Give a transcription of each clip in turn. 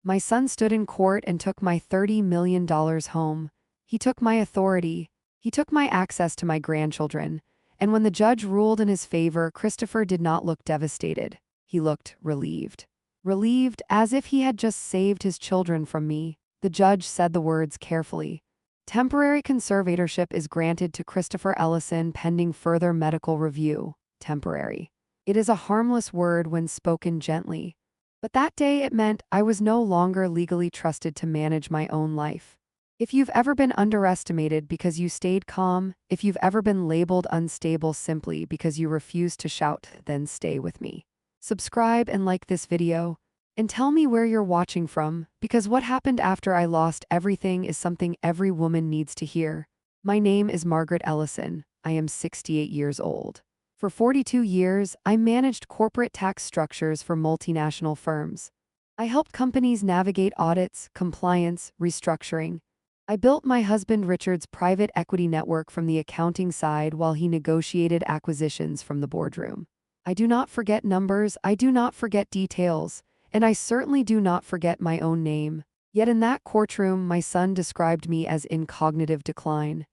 My son stood in court and took my $30 million home. He took my authority. He took my access to my grandchildren. And when the judge ruled in his favor, Christopher did not look devastated. He looked relieved. Relieved, as if he had just saved his children from me. The judge said the words carefully. Temporary conservatorship is granted to Christopher Ellison pending further medical review. Temporary. It is a harmless word when spoken gently. But that day it meant I was no longer legally trusted to manage my own life. If you've ever been underestimated because you stayed calm, if you've ever been labeled unstable simply because you refused to shout, then stay with me. Subscribe and like this video. And tell me where you're watching from, because what happened after I lost everything is something every woman needs to hear. My name is Margaret Ellison. I am 68 years old. For 42 years, I managed corporate tax structures for multinational firms. I helped companies navigate audits, compliance, restructuring. I built my husband Richard's private equity network from the accounting side while he negotiated acquisitions from the boardroom. I do not forget numbers, I do not forget details, and I certainly do not forget my own name. Yet in that courtroom, my son described me as in cognitive decline.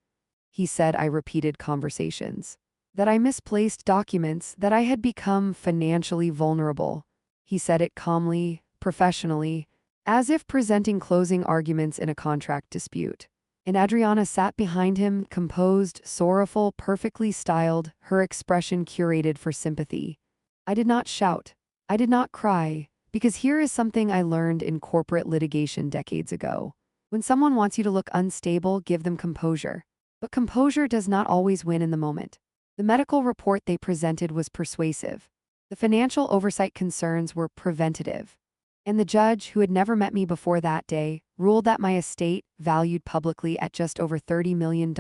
He said I repeated conversations, that I misplaced documents, that I had become financially vulnerable. He said it calmly, professionally, as if presenting closing arguments in a contract dispute. And Adriana sat behind him, composed, sorrowful, perfectly styled, her expression curated for sympathy. I did not shout. I did not cry, because here is something I learned in corporate litigation decades ago. When someone wants you to look unstable, give them composure. But composure does not always win in the moment. The medical report they presented was persuasive. The financial oversight concerns were preventative. And the judge, who had never met me before that day, ruled that my estate, valued publicly at just over $30 million,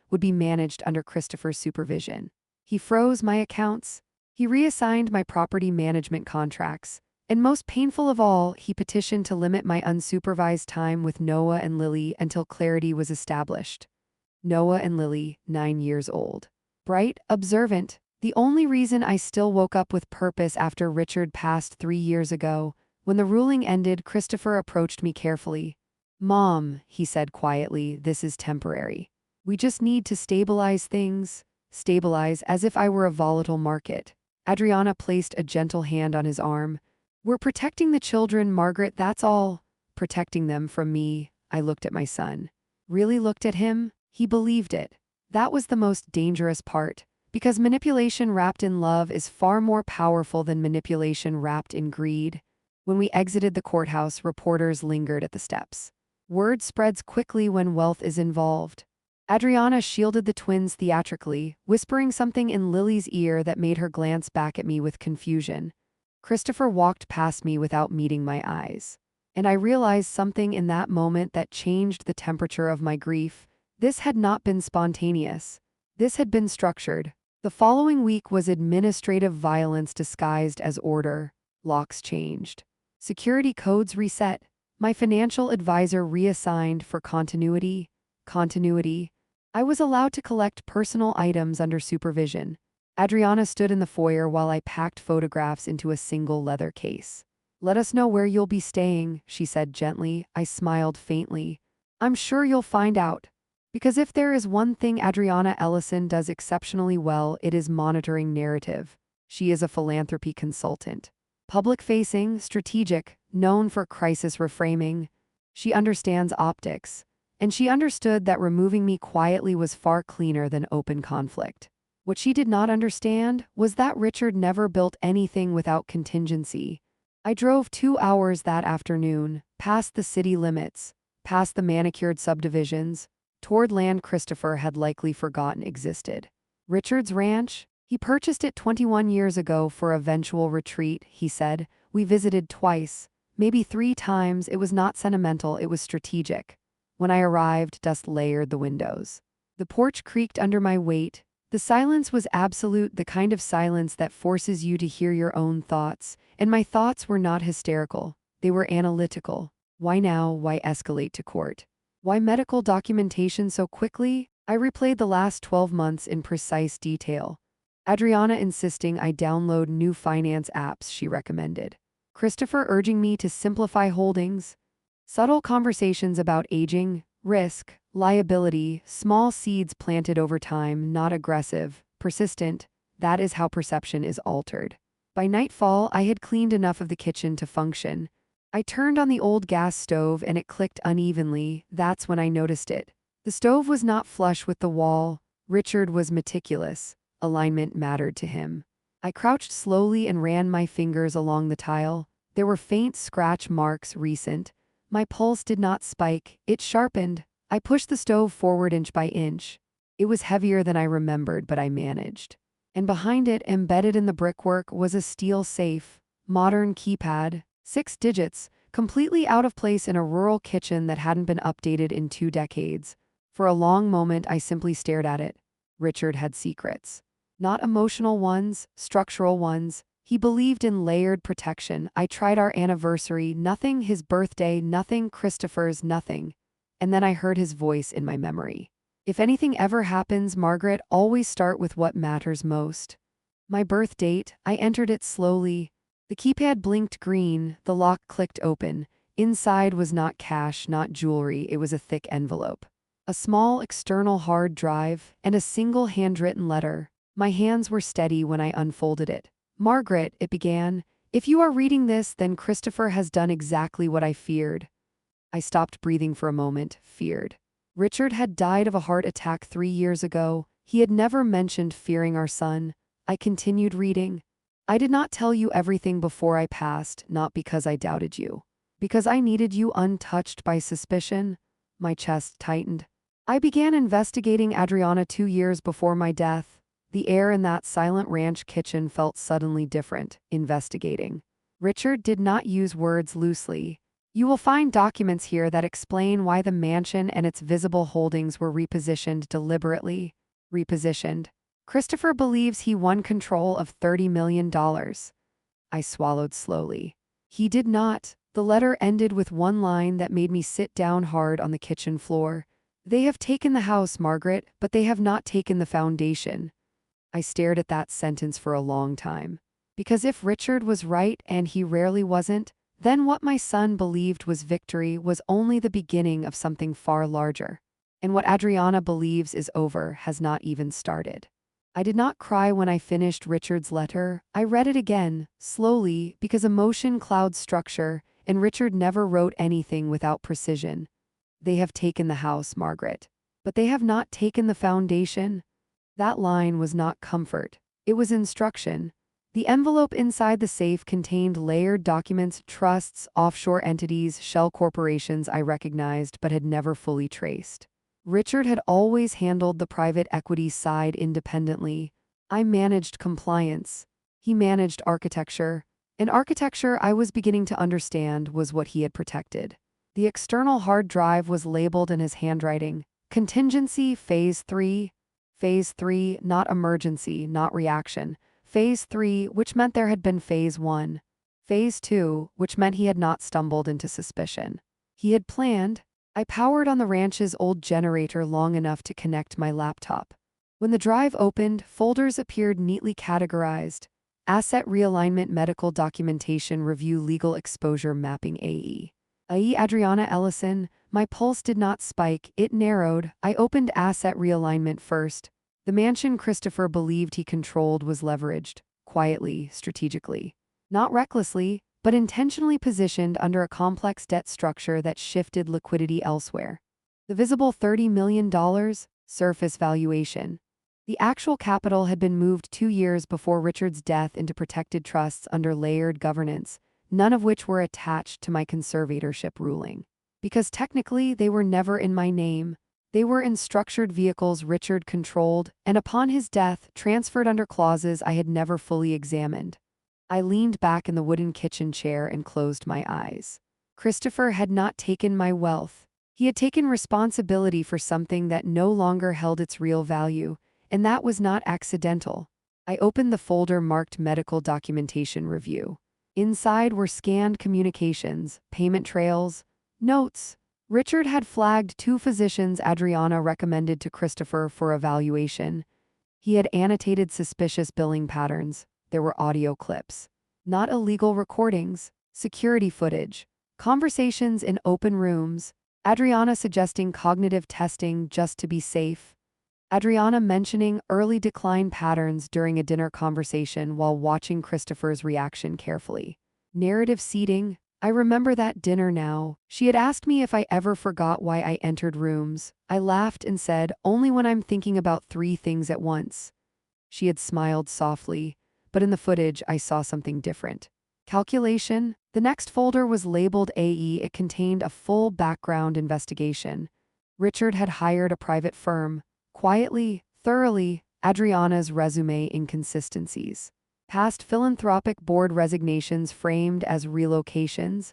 would be managed under Christopher's supervision. He froze my accounts. He reassigned my property management contracts. And most painful of all, he petitioned to limit my unsupervised time with Noah and Lily until clarity was established. Noah and Lily, 9 years old. Bright, observant, the only reason I still woke up with purpose after Richard passed 3 years ago. When the ruling ended, Christopher approached me carefully. "Mom," he said quietly, "this is temporary. We just need to stabilize things." Stabilize, as if I were a volatile market. Adriana placed a gentle hand on his arm. "We're protecting the children, Margaret, that's all. Protecting them from me." I looked at my son. Really looked at him? He believed it. That was the most dangerous part, because manipulation wrapped in love is far more powerful than manipulation wrapped in greed. When we exited the courthouse, reporters lingered at the steps. Word spreads quickly when wealth is involved. Adriana shielded the twins theatrically, whispering something in Lily's ear that made her glance back at me with confusion. Christopher walked past me without meeting my eyes. And I realized something in that moment that changed the temperature of my grief. This had not been spontaneous. This had been structured. The following week was administrative violence disguised as order. Locks changed. Security codes reset. My financial advisor reassigned for continuity. Continuity. I was allowed to collect personal items under supervision. Adriana stood in the foyer while I packed photographs into a single leather case. "Let us know where you'll be staying," she said gently. I smiled faintly. "I'm sure you'll find out." Because if there is one thing Adriana Ellison does exceptionally well, it is monitoring narrative. She is a philanthropy consultant. Public-facing, strategic, known for crisis reframing. She understands optics. And she understood that removing me quietly was far cleaner than open conflict. What she did not understand was that Richard never built anything without contingency. I drove 2 hours that afternoon, past the city limits, past the manicured subdivisions, toward land Christopher had likely forgotten existed. Richard's ranch? He purchased it 21 years ago for eventual retreat, he said. We visited twice, maybe 3 times. It was not sentimental, it was strategic. When I arrived, dust layered the windows. The porch creaked under my weight. The silence was absolute, the kind of silence that forces you to hear your own thoughts. And my thoughts were not hysterical. They were analytical. Why now? Why escalate to court? Why medical documentation so quickly? I replayed the last 12 months in precise detail. Adriana insisting I download new finance apps she recommended. Christopher urging me to simplify holdings. Subtle conversations about aging, risk, liability, small seeds planted over time, not aggressive, persistent. That is how perception is altered. By nightfall, I had cleaned enough of the kitchen to function. I turned on the old gas stove and it clicked unevenly. That's when I noticed it. The stove was not flush with the wall. Richard was meticulous. Alignment mattered to him. I crouched slowly and ran my fingers along the tile. There were faint scratch marks, recent. My pulse did not spike, it sharpened. I pushed the stove forward inch by inch. It was heavier than I remembered, but I managed. And behind it, embedded in the brickwork, was a steel safe. Modern keypad, 6 digits, completely out of place in a rural kitchen that hadn't been updated in 2 decades. For a long moment, I simply stared at it. Richard had secrets. Not emotional ones, structural ones. He believed in layered protection. I tried our anniversary, nothing, his birthday, nothing, Christopher's, nothing. And then I heard his voice in my memory. If anything ever happens, Margaret, always start with what matters most. My birth date, I entered it slowly. The keypad blinked green, the lock clicked open. Inside was not cash, not jewelry, it was a thick envelope. A small external hard drive, and a single handwritten letter. My hands were steady when I unfolded it. Margaret, it began, if you are reading this, then Christopher has done exactly what I feared. I stopped breathing for a moment, feared. Richard had died of a heart attack 3 years ago. He had never mentioned fearing our son. I continued reading. I did not tell you everything before I passed, not because I doubted you. Because I needed you untouched by suspicion. My chest tightened. I began investigating Adriana 2 years before my death. The air in that silent ranch kitchen felt suddenly different, investigating. Richard did not use words loosely. You will find documents here that explain why the mansion and its visible holdings were repositioned deliberately. Repositioned. Christopher believes he won control of $30 million. I swallowed slowly. He did not. The letter ended with one line that made me sit down hard on the kitchen floor. They have taken the house, Margaret, but they have not taken the foundation. I stared at that sentence for a long time. Because if Richard was right, and he rarely wasn't, then what my son believed was victory was only the beginning of something far larger. And what Adriana believes is over has not even started. I did not cry when I finished Richard's letter. I read it again, slowly, because emotion clouds structure, and Richard never wrote anything without precision. They have taken the house, Margaret. But they have not taken the foundation. That line was not comfort. It was instruction. The envelope inside the safe contained layered documents, trusts, offshore entities, shell corporations I recognized but had never fully traced. Richard had always handled the private equity side independently. I managed compliance. He managed architecture. And architecture, I was beginning to understand, was what he had protected. The external hard drive was labeled in his handwriting. Contingency Phase 3. Phase 3, not emergency, not reaction. Phase 3, which meant there had been Phase 1. Phase 2, which meant he had not stumbled into suspicion. He had planned. I powered on the ranch's old generator long enough to connect my laptop. When the drive opened, folders appeared neatly categorized. Asset realignment, medical documentation, review, legal exposure, mapping, AE. Adriana Ellison. My pulse did not spike, it narrowed. I opened asset realignment first. The mansion Christopher believed he controlled was leveraged, quietly, strategically. Not recklessly, but intentionally positioned under a complex debt structure that shifted liquidity elsewhere. The visible $30 million, surface valuation. The actual capital had been moved 2 years before Richard's death into protected trusts under layered governance, none of which were attached to my conservatorship ruling. Because technically they were never in my name. They were in structured vehicles Richard controlled, and upon his death, transferred under clauses I had never fully examined. I leaned back in the wooden kitchen chair and closed my eyes. Christopher had not taken my wealth. He had taken responsibility for something that no longer held its real value, and that was not accidental. I opened the folder marked Medical Documentation Review. Inside were scanned communications, payment trails, notes. Richard had flagged 2 physicians Adriana recommended to Christopher for evaluation. He had annotated suspicious billing patterns. There were audio clips. Not illegal recordings, security footage, conversations in open rooms, Adriana suggesting cognitive testing just to be safe, Adriana mentioning early decline patterns during a dinner conversation while watching Christopher's reaction carefully. Narrative seeding. I remember that dinner now. She had asked me if I ever forgot why I entered rooms. I laughed and said, only when I'm thinking about 3 things at once. She had smiled softly, but in the footage I saw something different. Calculation. The next folder was labeled AE. It contained a full background investigation. Richard had hired a private firm. Quietly, thoroughly, Adriana's resume inconsistencies. Past philanthropic board resignations framed as relocations.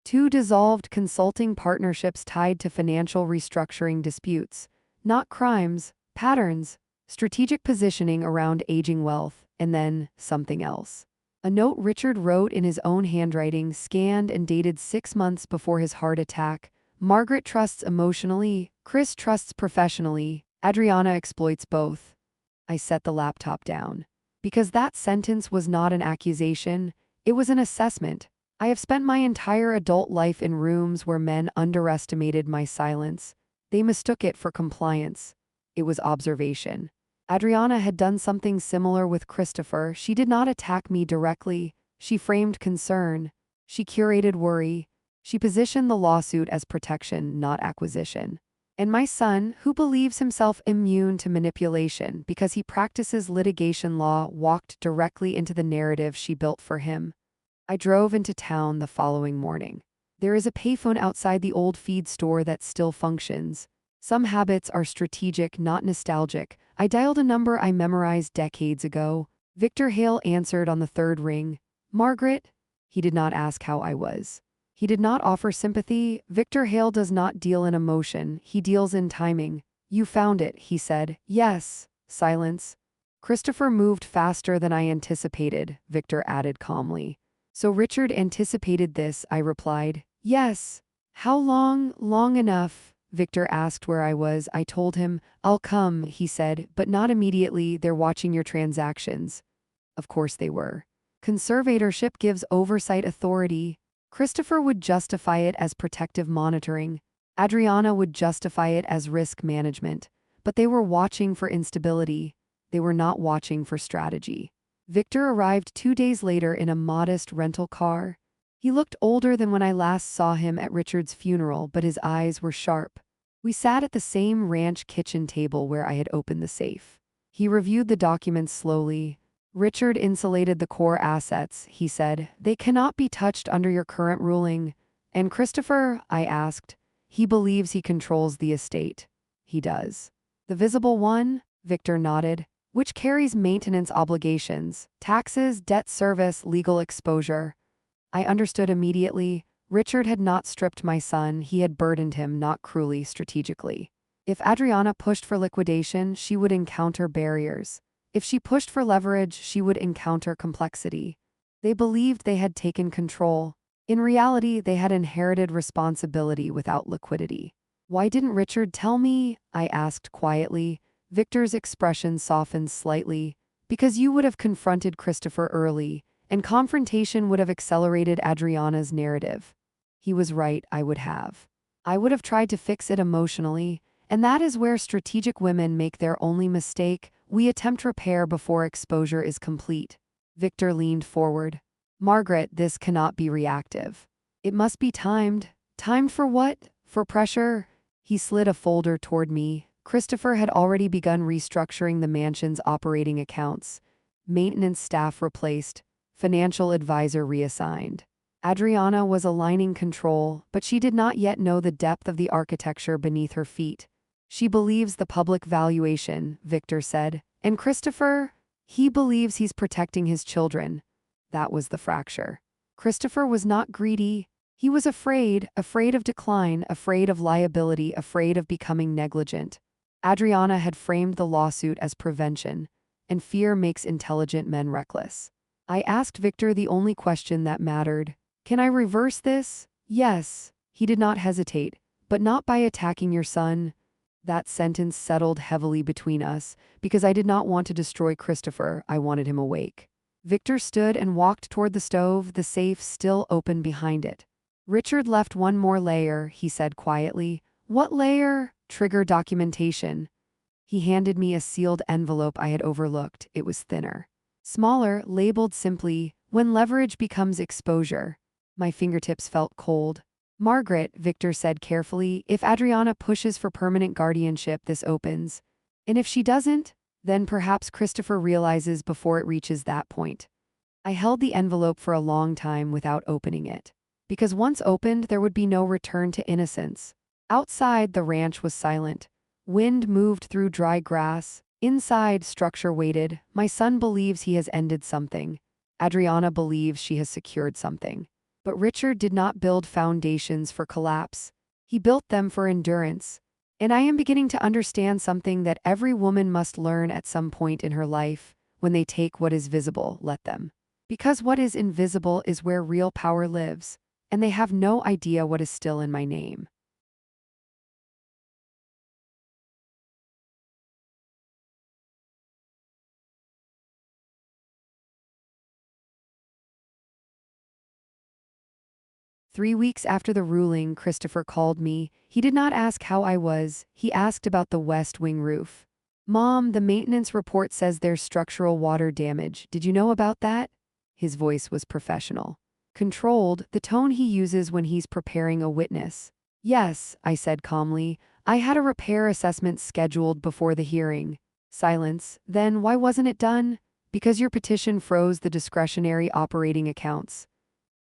2 dissolved consulting partnerships tied to financial restructuring disputes. Not crimes, patterns, strategic positioning around aging wealth, and then something else. A note Richard wrote in his own handwriting, scanned and dated 6 months before his heart attack. Margaret trusts emotionally, Chris trusts professionally, Adriana exploits both. I set the laptop down. Because that sentence was not an accusation, it was an assessment. I have spent my entire adult life in rooms where men underestimated my silence. They mistook it for compliance. It was observation. Adriana had done something similar with Christopher. She did not attack me directly. She framed concern. She curated worry. She positioned the lawsuit as protection, not acquisition. And my son, who believes himself immune to manipulation because he practices litigation law, walked directly into the narrative she built for him. I drove into town the following morning. There is a payphone outside the old feed store that still functions. Some habits are strategic, not nostalgic. I dialed a number I memorized decades ago. Victor Hale answered on the 3rd ring. Margaret? He did not ask how I was. He did not offer sympathy. Victor Hale does not deal in emotion, he deals in timing. You found it, he said. Yes. Silence. Christopher moved faster than I anticipated, Victor added calmly. So Richard anticipated this, I replied. Yes. How long? Long enough. Victor asked where I was. I told him. I'll come, he said, but not immediately. They're watching your transactions. Of course they were. Conservatorship gives oversight authority. Christopher would justify it as protective monitoring. Adriana would justify it as risk management. But they were watching for instability. They were not watching for strategy. Victor arrived 2 days later in a modest rental car. He looked older than when I last saw him at Richard's funeral, but his eyes were sharp. We sat at the same ranch kitchen table where I had opened the safe. He reviewed the documents slowly. Richard insulated the core assets, he said. They cannot be touched under your current ruling. And Christopher, I asked. He believes he controls the estate. He does. The visible one? Victor nodded. Which carries maintenance obligations, taxes, debt service, legal exposure. I understood immediately. Richard had not stripped my son, he had burdened him, not cruelly, strategically. If Adriana pushed for liquidation, she would encounter barriers. If she pushed for leverage, she would encounter complexity. They believed they had taken control. In reality, they had inherited responsibility without liquidity. Why didn't Richard tell me? I asked quietly. Victor's expression softened slightly. Because you would have confronted Christopher early, and confrontation would have accelerated Adriana's narrative. He was right, I would have. I would have tried to fix it emotionally, and that is where strategic women make their only mistake. We attempt repair before exposure is complete. Victor leaned forward. Margaret, this cannot be reactive. It must be timed. Timed for what? For pressure? He slid a folder toward me. Christopher had already begun restructuring the mansion's operating accounts. Maintenance staff replaced. Financial advisor reassigned. Adriana was aligning control, but she did not yet know the depth of the architecture beneath her feet. She believes the public valuation, Victor said. And Christopher? He believes he's protecting his children. That was the fracture. Christopher was not greedy. He was afraid of decline, afraid of liability, afraid of becoming negligent. Adriana had framed the lawsuit as prevention, and fear makes intelligent men reckless. I asked Victor the only question that mattered. Can I reverse this? Yes. He did not hesitate, but not by attacking your son. That sentence settled heavily between us, because I did not want to destroy Christopher, I wanted him awake. Victor stood and walked toward the stove, the safe still open behind it. Richard left one more layer, he said quietly. What layer? Trigger documentation. He handed me a sealed envelope I had overlooked. It was thinner. Smaller, labeled simply, "When leverage becomes exposure." My fingertips felt cold. Margaret, Victor said carefully, if Adriana pushes for permanent guardianship, this opens. And if she doesn't, then perhaps Christopher realizes before it reaches that point. I held the envelope for a long time without opening it. Because once opened, there would be no return to innocence. Outside, the ranch was silent. Wind moved through dry grass. Inside, structure waited. My son believes he has ended something. Adriana believes she has secured something. But Richard did not build foundations for collapse. He built them for endurance. And I am beginning to understand something that every woman must learn at some point in her life. When they take what is visible, let them. Because what is invisible is where real power lives. And they have no idea what is still in my name. Three weeks after the ruling, Christopher called me. He did not ask how I was. He asked about the West Wing roof. Mom, the maintenance report says there's structural water damage. Did you know about that? His voice was professional. Controlled, the tone he uses when he's preparing a witness. Yes, I said calmly. I had a repair assessment scheduled before the hearing. Silence. Then why wasn't it done? Because your petition froze the discretionary operating accounts.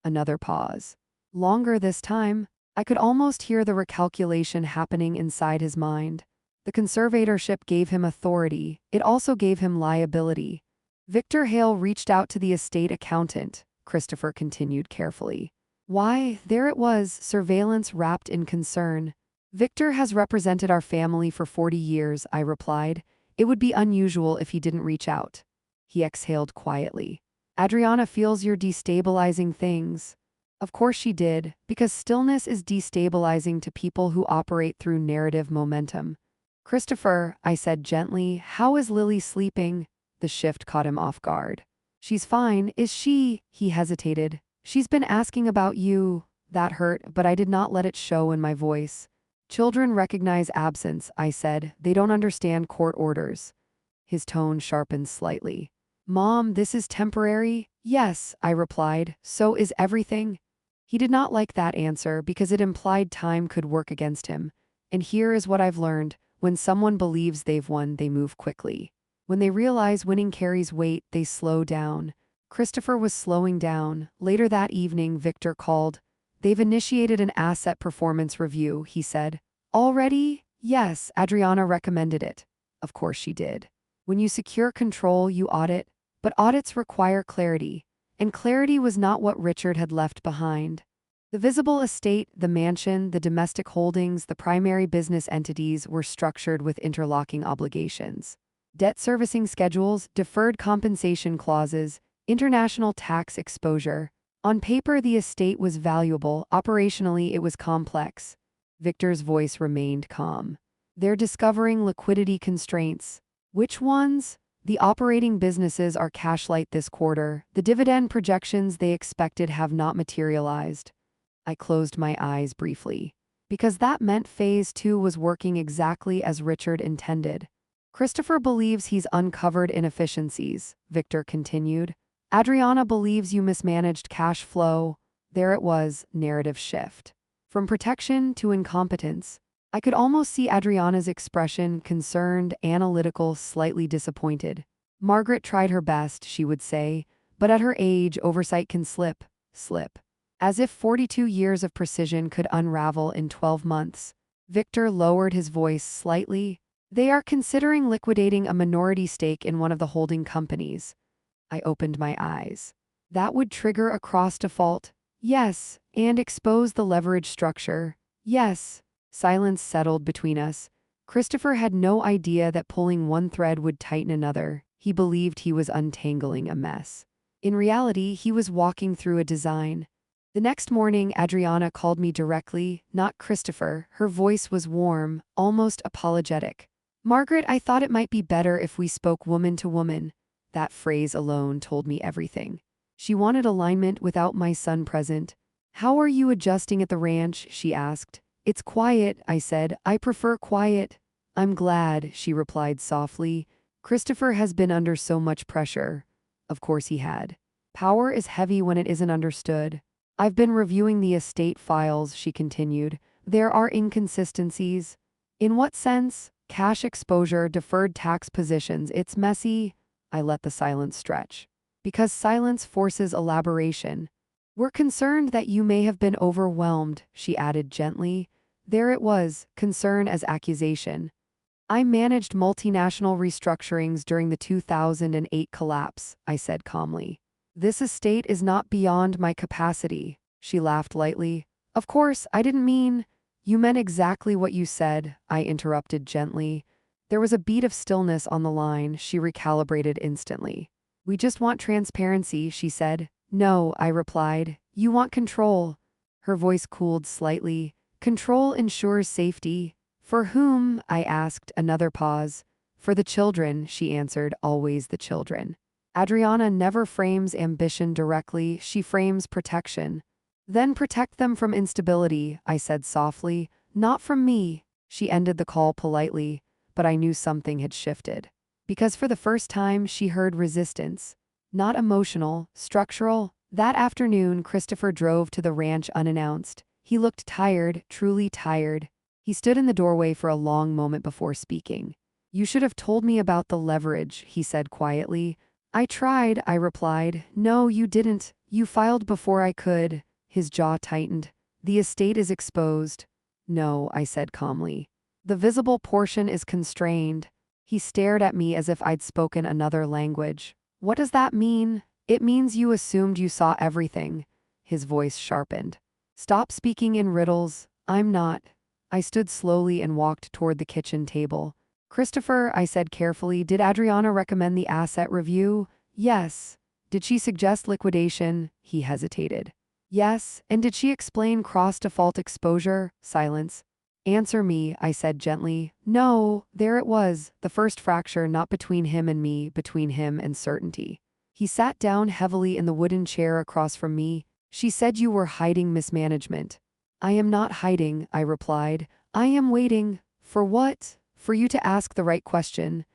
Another pause. Longer this time. I could almost hear the recalculation happening inside his mind. The conservatorship gave him authority. It also gave him liability. Victor Hale reached out to the estate accountant, Christopher continued carefully. Why, there it was, surveillance wrapped in concern. Victor has represented our family for 40 years, I replied. It would be unusual if he didn't reach out. He exhaled quietly. Adriana feels you're destabilizing things. Of course she did, because stillness is destabilizing to people who operate through narrative momentum. Christopher, I said gently, how is Lily sleeping? The shift caught him off guard. She's fine, is she? He hesitated. She's been asking about you. That hurt, but I did not let it show in my voice. Children recognize absence, I said. They don't understand court orders. His tone sharpened slightly. Mom, this is temporary? Yes, I replied. So is everything. He did not like that answer because it implied time could work against him. And here is what I've learned. When someone believes they've won, they move quickly. When they realize winning carries weight, they slow down. Christopher was slowing down. Later that evening, Victor called. They've initiated an asset performance review, he said. Already? Yes, Adriana recommended it. Of course she did. When you secure control, you audit. But audits require clarity. And clarity was not what Richard had left behind. The visible estate, the mansion, the domestic holdings, the primary business entities were structured with interlocking obligations. Debt servicing schedules, deferred compensation clauses, international tax exposure. On paper, the estate was valuable. Operationally, it was complex. Victor's voice remained calm. They're discovering liquidity constraints. Which ones? The operating businesses are cash light this quarter. The dividend projections they expected have not materialized. I closed my eyes briefly. Because that meant Phase 2 was working exactly as Richard intended. Christopher believes he's uncovered inefficiencies, Victor continued. Adriana believes you mismanaged cash flow. There it was, narrative shift. From protection to incompetence. I could almost see Adriana's expression, concerned, analytical, slightly disappointed. Margaret tried her best, she would say, but at her age, oversight can slip. As if 42 years of precision could unravel in 12 months. Victor lowered his voice slightly. They are considering liquidating a minority stake in one of the holding companies. I opened my eyes. That would trigger a cross default. Yes, and expose the leverage structure. Yes. Silence settled between us. Christopher had no idea that pulling one thread would tighten another. He believed he was untangling a mess. In reality, he was walking through a design. The next morning, Adriana called me directly, not Christopher. Her voice was warm, almost apologetic. Margaret, I thought it might be better if we spoke woman to woman. That phrase alone told me everything. She wanted alignment without my son present. "How are you adjusting at the ranch?" she asked. "It's quiet," I said. "I prefer quiet." "I'm glad," she replied softly. "Christopher has been under so much pressure." Of course he had. Power is heavy when it isn't understood. "I've been reviewing the estate files," she continued. "There are inconsistencies." "In what sense?" "Cash exposure, deferred tax positions. It's messy." I let the silence stretch. "Because silence forces elaboration." "We're concerned that you may have been overwhelmed," she added gently. There it was, concern as accusation. "I managed multinational restructurings during the 2008 collapse," I said calmly. "This estate is not beyond my capacity." She laughed lightly. "Of course, I didn't mean—" "You meant exactly what you said," I interrupted gently. There was a beat of stillness on the line. She recalibrated instantly. "We just want transparency," she said. "No," I replied. "You want control." Her voice cooled slightly. "Control ensures safety." "For whom?" I asked. Another pause. "For the children," she answered. "Always the children." Adriana never frames ambition directly. She frames protection. "Then protect them from instability," I said softly. "Not from me." She ended the call politely, but I knew something had shifted. Because for the first time she heard resistance. Not emotional, structural. That afternoon, Christopher drove to the ranch unannounced. He looked tired, truly tired. He stood in the doorway for a long moment before speaking. "You should have told me about the leverage," he said quietly. "I tried," I replied. "No, you didn't. You filed before I could." His jaw tightened. "The estate is exposed." "No," I said calmly. "The visible portion is constrained." He stared at me as if I'd spoken another language. "What does that mean?" "It means you assumed you saw everything." His voice sharpened. "Stop speaking in riddles. I'm not." I stood slowly and walked toward the kitchen table. "Christopher," I said carefully, "did Adriana recommend the asset review?" "Yes." "Did she suggest liquidation?" He hesitated. "Yes." "And did she explain cross-default exposure?" Silence. "Answer me," I said gently. "No." There it was, the first fracture not between him and me, between him and certainty. He sat down heavily in the wooden chair across from me. "She said you were hiding mismanagement." "I am not hiding," I replied. "I am waiting." "For what?" "For you to ask the right question."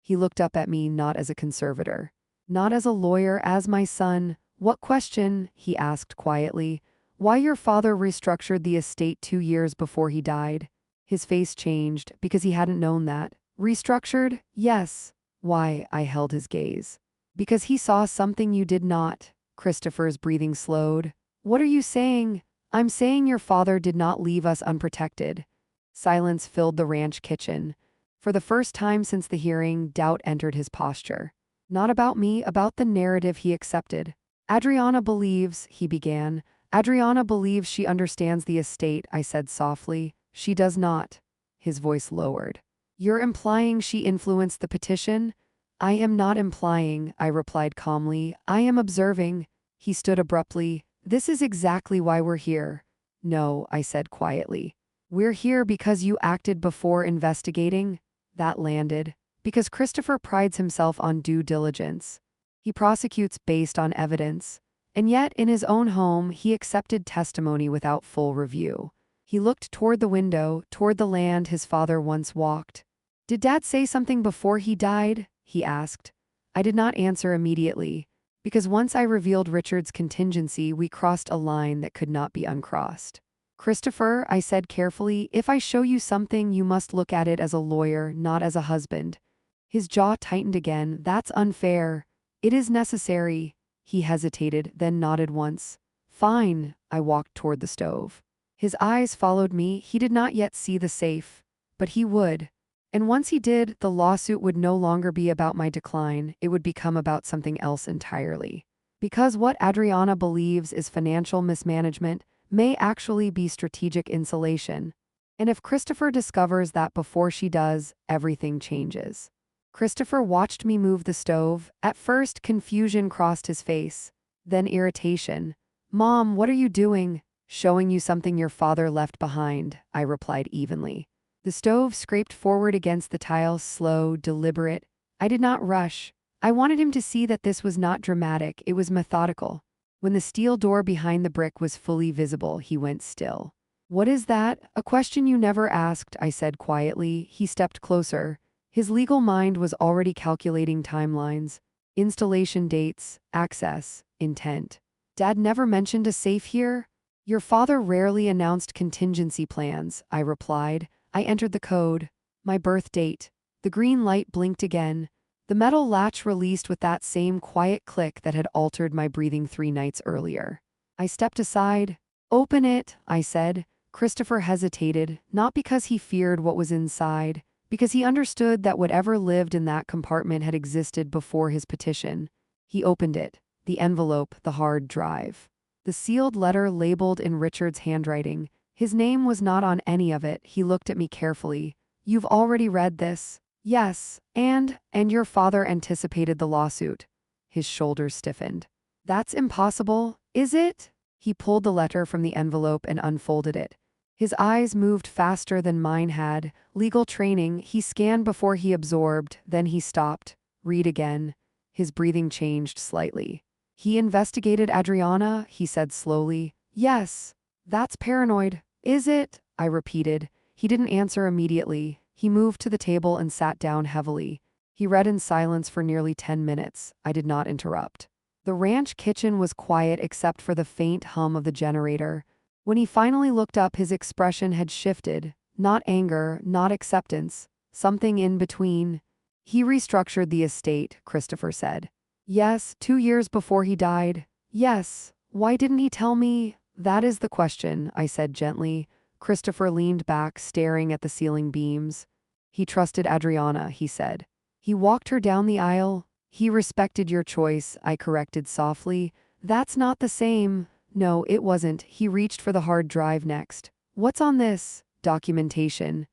He looked up at me not as a conservator, not as a lawyer, as my son. "What question?" he asked quietly. "Why your father restructured the estate 2 years before he died." His face changed because he hadn't known that. "Restructured?" "Yes." "Why?" I held his gaze. "Because he saw something you did not." Christopher's breathing slowed. "What are you saying?" "I'm saying your father did not leave us unprotected." Silence filled the ranch kitchen. For the first time since the hearing, doubt entered his posture. Not about me, about the narrative he accepted. "Adriana believes," he began. "Adriana believes she understands the estate," I said softly. "She does not." His voice lowered. "You're implying she influenced the petition?" "I am not implying," I replied calmly. "I am observing." He stood abruptly. "This is exactly why we're here." "No," I said quietly. "We're here because you acted before investigating." That landed. Because Christopher prides himself on due diligence. He prosecutes based on evidence. And yet, in his own home, he accepted testimony without full review. He looked toward the window, toward the land his father once walked. "Did Dad say something before he died?" he asked. I did not answer immediately, because once I revealed Richard's contingency, we crossed a line that could not be uncrossed. "Christopher," I said carefully, "if I show you something, you must look at it as a lawyer, not as a husband." His jaw tightened again. "That's unfair." "It is necessary." He hesitated, then nodded once. "Fine." I walked toward the stove. His eyes followed me. He did not yet see the safe. But he would. And once he did, the lawsuit would no longer be about my decline. It would become about something else entirely. Because what Adriana believes is financial mismanagement may actually be strategic insulation. And if Christopher discovers that before she does, everything changes. Christopher watched me move the stove. At first, confusion crossed his face. Then irritation. "Mom, what are you doing?" "Showing you something your father left behind," I replied evenly. The stove scraped forward against the tiles, slow, deliberate. I did not rush. I wanted him to see that this was not dramatic, it was methodical. When the steel door behind the brick was fully visible, he went still. What is that? A question you never asked, I said quietly. He stepped closer. His legal mind was already calculating timelines, installation dates, access, intent. Dad never mentioned a safe here? Your father rarely announced contingency plans, I replied. I entered the code. My birth date. The green light blinked again. The metal latch released with that same quiet click that had altered my breathing 3 nights earlier. I stepped aside. Open it, I said. Christopher hesitated, not because he feared what was inside, because he understood that whatever lived in that compartment had existed before his petition. He opened it, the envelope, the hard drive. The sealed letter labeled in Richard's handwriting. His name was not on any of it. He looked at me carefully. You've already read this? Yes, and your father anticipated the lawsuit. His shoulders stiffened. That's impossible, is it? He pulled the letter from the envelope and unfolded it. His eyes moved faster than mine had. Legal training, he scanned before he absorbed, then he stopped. Read again. His breathing changed slightly. He investigated Adriana, he said slowly. Yes, that's paranoid. Is it? I repeated. He didn't answer immediately. He moved to the table and sat down heavily. He read in silence for nearly 10 minutes. I did not interrupt. The ranch kitchen was quiet except for the faint hum of the generator. When he finally looked up, his expression had shifted. Not anger, not acceptance. Something in between. He restructured the estate, Christopher said. Yes, 2 years before he died. Yes. Why didn't he tell me? That is the question, I said gently. Christopher leaned back, staring at the ceiling beams. He trusted Adriana, he said. He walked her down the aisle. He respected your choice, I corrected softly. That's not the same. No, it wasn't. He reached for the hard drive next. What's on this? Documentation.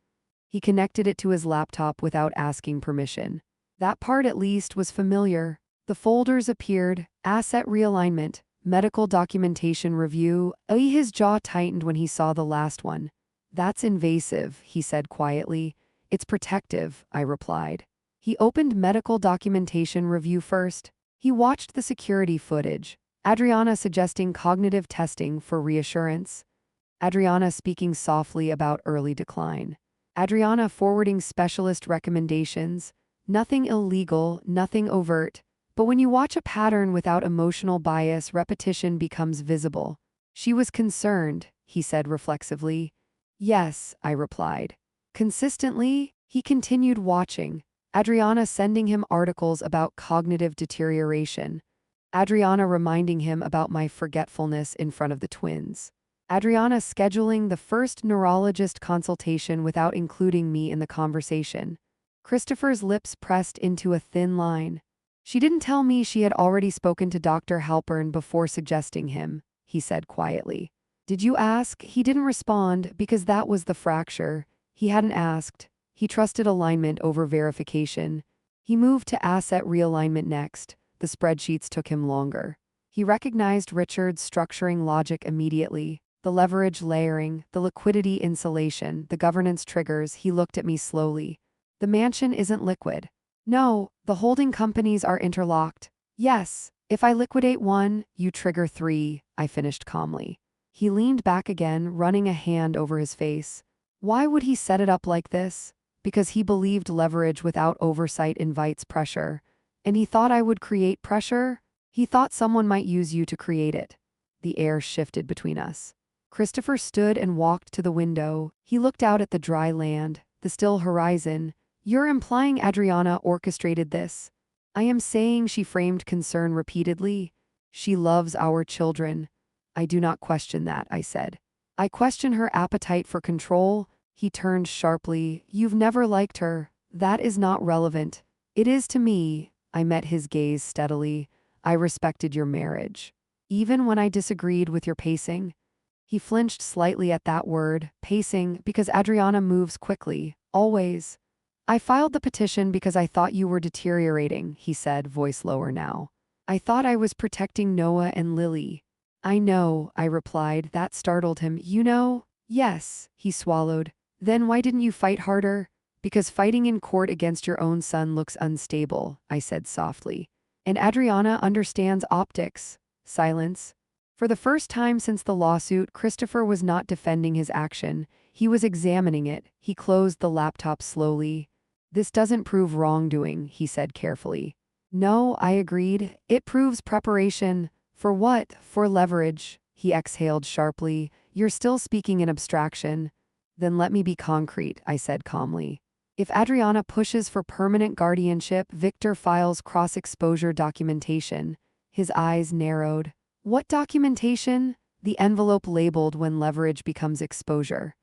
He connected it to his laptop without asking permission. That part at least was familiar. The folders appeared, asset realignment, medical documentation review. His jaw tightened when he saw the last one. That's invasive, he said quietly. It's protective, I replied. He opened medical documentation review first. He watched the security footage. Adriana suggesting cognitive testing for reassurance. Adriana speaking softly about early decline. Adriana forwarding specialist recommendations. Nothing illegal, nothing overt. But when you watch a pattern without emotional bias, repetition becomes visible. She was concerned, he said reflexively. Yes, I replied. Consistently, he continued watching. Adriana sending him articles about cognitive deterioration. Adriana reminding him about my forgetfulness in front of the twins. Adriana scheduling the first neurologist consultation without including me in the conversation. Christopher's lips pressed into a thin line. She didn't tell me she had already spoken to Dr. Halpern before suggesting him, he said quietly. Did you ask? He didn't respond because that was the fracture. He hadn't asked. He trusted alignment over verification. He moved to asset realignment next. The spreadsheets took him longer. He recognized Richard's structuring logic immediately. The leverage layering, the liquidity insulation, the governance triggers. He looked at me slowly. The mansion isn't liquid. No, the holding companies are interlocked. Yes, if I liquidate one, you trigger 3, I finished calmly. He leaned back again, running a hand over his face. Why would he set it up like this? Because he believed leverage without oversight invites pressure. And he thought I would create pressure? He thought someone might use you to create it. The air shifted between us. Christopher stood and walked to the window. He looked out at the dry land, the still horizon. You're implying Adriana orchestrated this. I am saying she framed concern repeatedly. She loves our children. I do not question that, I said. I question her appetite for control. He turned sharply. You've never liked her. That is not relevant. It is to me. I met his gaze steadily. I respected your marriage. Even when I disagreed with your pacing. He flinched slightly at that word, pacing, because Adriana moves quickly, always. I filed the petition because I thought you were deteriorating, he said, voice lower now. I thought I was protecting Noah and Lily. I know, I replied. That startled him. You know? Yes, he swallowed. Then why didn't you fight harder? Because fighting in court against your own son looks unstable, I said softly. And Adriana understands optics. Silence. For the first time since the lawsuit, Christopher was not defending his action. He was examining it. He closed the laptop slowly. This doesn't prove wrongdoing, he said carefully. No, I agreed. It proves preparation. For what? For leverage. He exhaled sharply. You're still speaking in abstraction. Then let me be concrete, I said calmly. If Adriana pushes for permanent guardianship, Victor files cross-exposure documentation. His eyes narrowed. What documentation? The envelope labeled when leverage becomes exposure.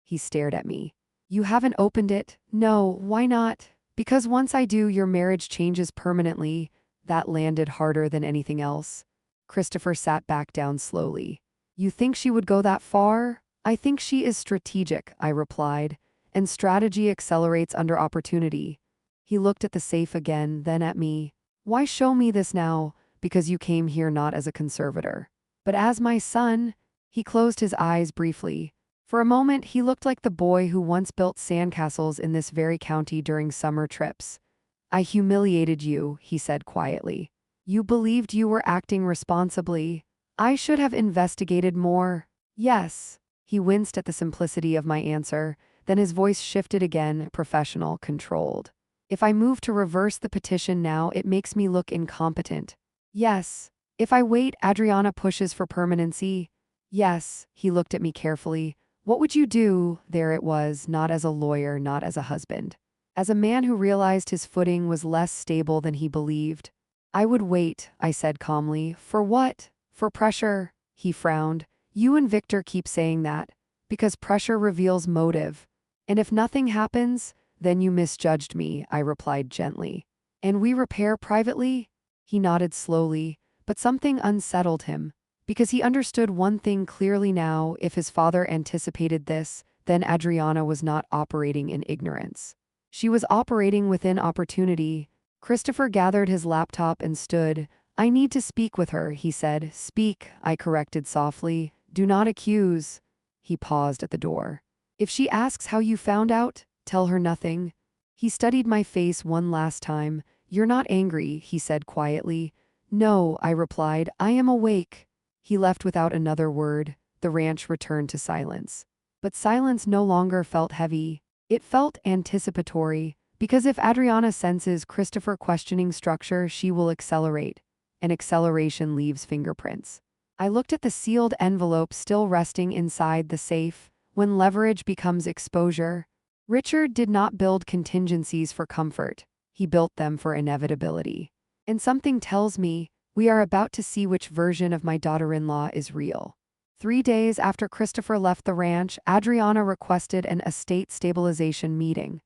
He stared at me. You haven't opened it? No, why not? Because once I do, your marriage changes permanently. That landed harder than anything else. Christopher sat back down slowly. You think she would go that far? I think she is strategic, I replied. And strategy accelerates under opportunity. He looked at the safe again, then at me. Why show me this now? Because you came here not as a conservator, but as my son. He closed his eyes briefly. For a moment, he looked like the boy who once built sandcastles in this very county during summer trips. I humiliated you, he said quietly. You believed you were acting responsibly. I should have investigated more. Yes. He winced at the simplicity of my answer. Then his voice shifted again, professional, controlled. If I move to reverse the petition now, it makes me look incompetent. Yes. If I wait, Adriana pushes for permanency. Yes. He looked at me carefully. What would you do? There it was, not as a lawyer, not as a husband. As a man who realized his footing was less stable than he believed. I would wait, I said calmly. For what? For pressure. He frowned. You and Victor keep saying that. Because pressure reveals motive. And if nothing happens, then you misjudged me, I replied gently. And we repair privately? He nodded slowly, but something unsettled him. Because he understood one thing clearly now: if his father anticipated this, then Adriana was not operating in ignorance. She was operating within opportunity. Christopher gathered his laptop and stood. I need to speak with her, he said. Speak, I corrected softly. Do not accuse. He paused at the door. If she asks how you found out, tell her nothing. He studied my face one last time. You're not angry, he said quietly. No, I replied. I am awake. He left without another word. The ranch returned to silence. But silence no longer felt heavy. It felt anticipatory. Because if Adriana senses Christopher questioning structure, she will accelerate. And acceleration leaves fingerprints. I looked at the sealed envelope still resting inside the safe. When leverage becomes exposure, Richard did not build contingencies for comfort. He built them for inevitability. And something tells me we are about to see which version of my daughter-in-law is real. 3 days after Christopher left the ranch, Adriana requested an estate stabilization meeting.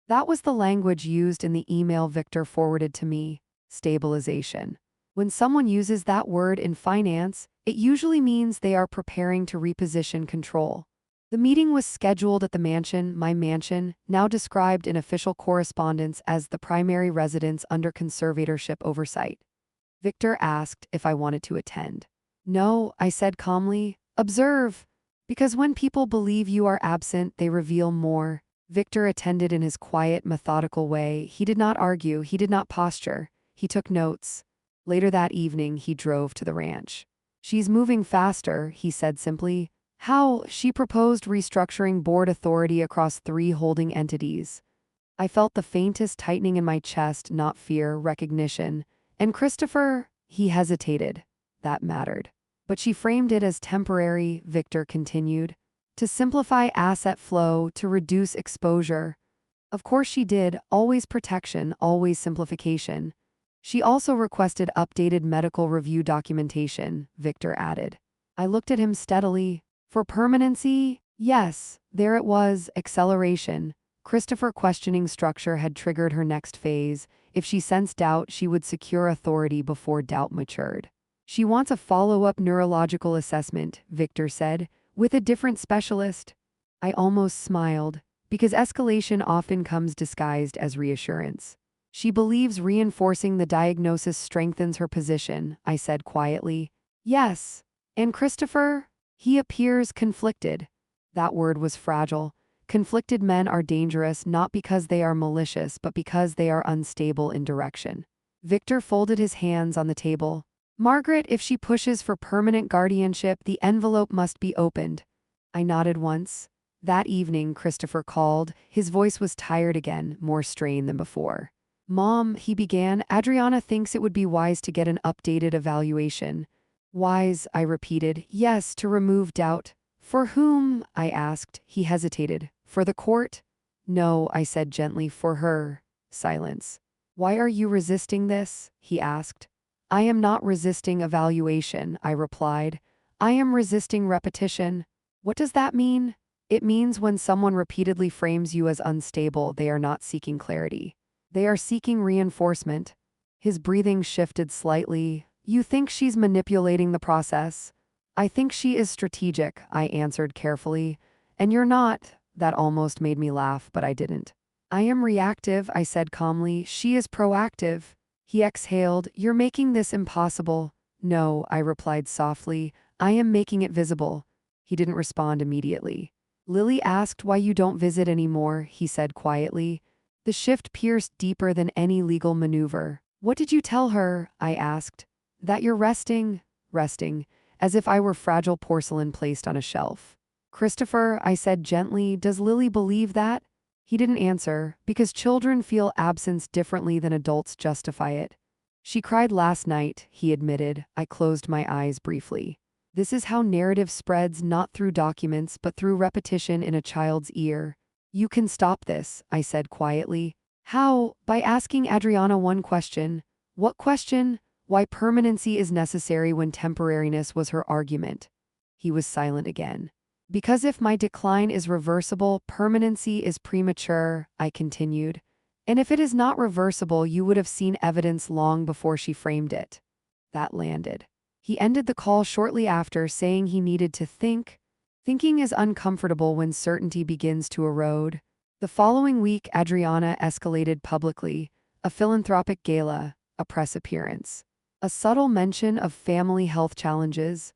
That was the language used in the email Victor forwarded to me. Stabilization. When someone uses that word in finance, it usually means they are preparing to reposition control. The meeting was scheduled at the mansion, my mansion, now described in official correspondence as the primary residence under conservatorship oversight. Victor asked if I wanted to attend. No, I said calmly. Observe. Because when people believe you are absent, they reveal more. Victor attended in his quiet, methodical way. He did not argue, he did not posture. He took notes. Later that evening, he drove to the ranch. She's moving faster, he said simply. How? She proposed restructuring board authority across 3 holding entities. I felt the faintest tightening in my chest, not fear, recognition. And Christopher? He hesitated. That mattered. But she framed it as temporary, Victor continued. To simplify asset flow, to reduce exposure. Of course she did, always protection, always simplification. She also requested updated medical review documentation, Victor added. I looked at him steadily. For permanency? Yes, there it was, acceleration. Christopher questioning structure had triggered her next phase. If she sensed doubt, she would secure authority before doubt matured. She wants a follow-up neurological assessment, Victor said, with a different specialist. I almost smiled, because escalation often comes disguised as reassurance. She believes reinforcing the diagnosis strengthens her position, I said quietly. Yes. And Christopher? He appears conflicted. That word was fragile. Conflicted men are dangerous not because they are malicious, but because they are unstable in direction. Victor folded his hands on the table. Margaret, if she pushes for permanent guardianship, the envelope must be opened. I nodded once. That evening, Christopher called. His voice was tired again, more strained than before. Mom, he began, Adriana thinks it would be wise to get an updated evaluation. Wise, I repeated. Yes, to remove doubt. For whom? I asked. He hesitated. For the court? No, I said gently, for her. Silence. Why are you resisting this? He asked. I am not resisting evaluation, I replied. I am resisting repetition. What does that mean? It means when someone repeatedly frames you as unstable, they are not seeking clarity. They are seeking reinforcement. His breathing shifted slightly. You think she's manipulating the process? I think she is strategic, I answered carefully. And you're not. That almost made me laugh, but I didn't. I am reactive, I said calmly. She is proactive. He exhaled. You're making this impossible. No, I replied softly. I am making it visible. He didn't respond immediately. Lily asked why you don't visit anymore, he said quietly. The shift pierced deeper than any legal maneuver. What did you tell her? I asked. That you're resting. Resting, as if I were fragile porcelain placed on a shelf. Christopher, I said gently, does Lily believe that? He didn't answer, because children feel absence differently than adults justify it. She cried last night, he admitted. I closed my eyes briefly. This is how narrative spreads, not through documents, but through repetition in a child's ear. You can stop this, I said quietly. How? By asking Adriana one question. What question? Why permanency is necessary when temporariness was her argument. He was silent again. Because if my decline is reversible, permanency is premature, I continued. And if it is not reversible, you would have seen evidence long before she framed it. That landed. He ended the call shortly after, saying he needed to think. Thinking is uncomfortable when certainty begins to erode. The following week, Adriana escalated publicly. A philanthropic gala, a press appearance. A subtle mention of family health challenges.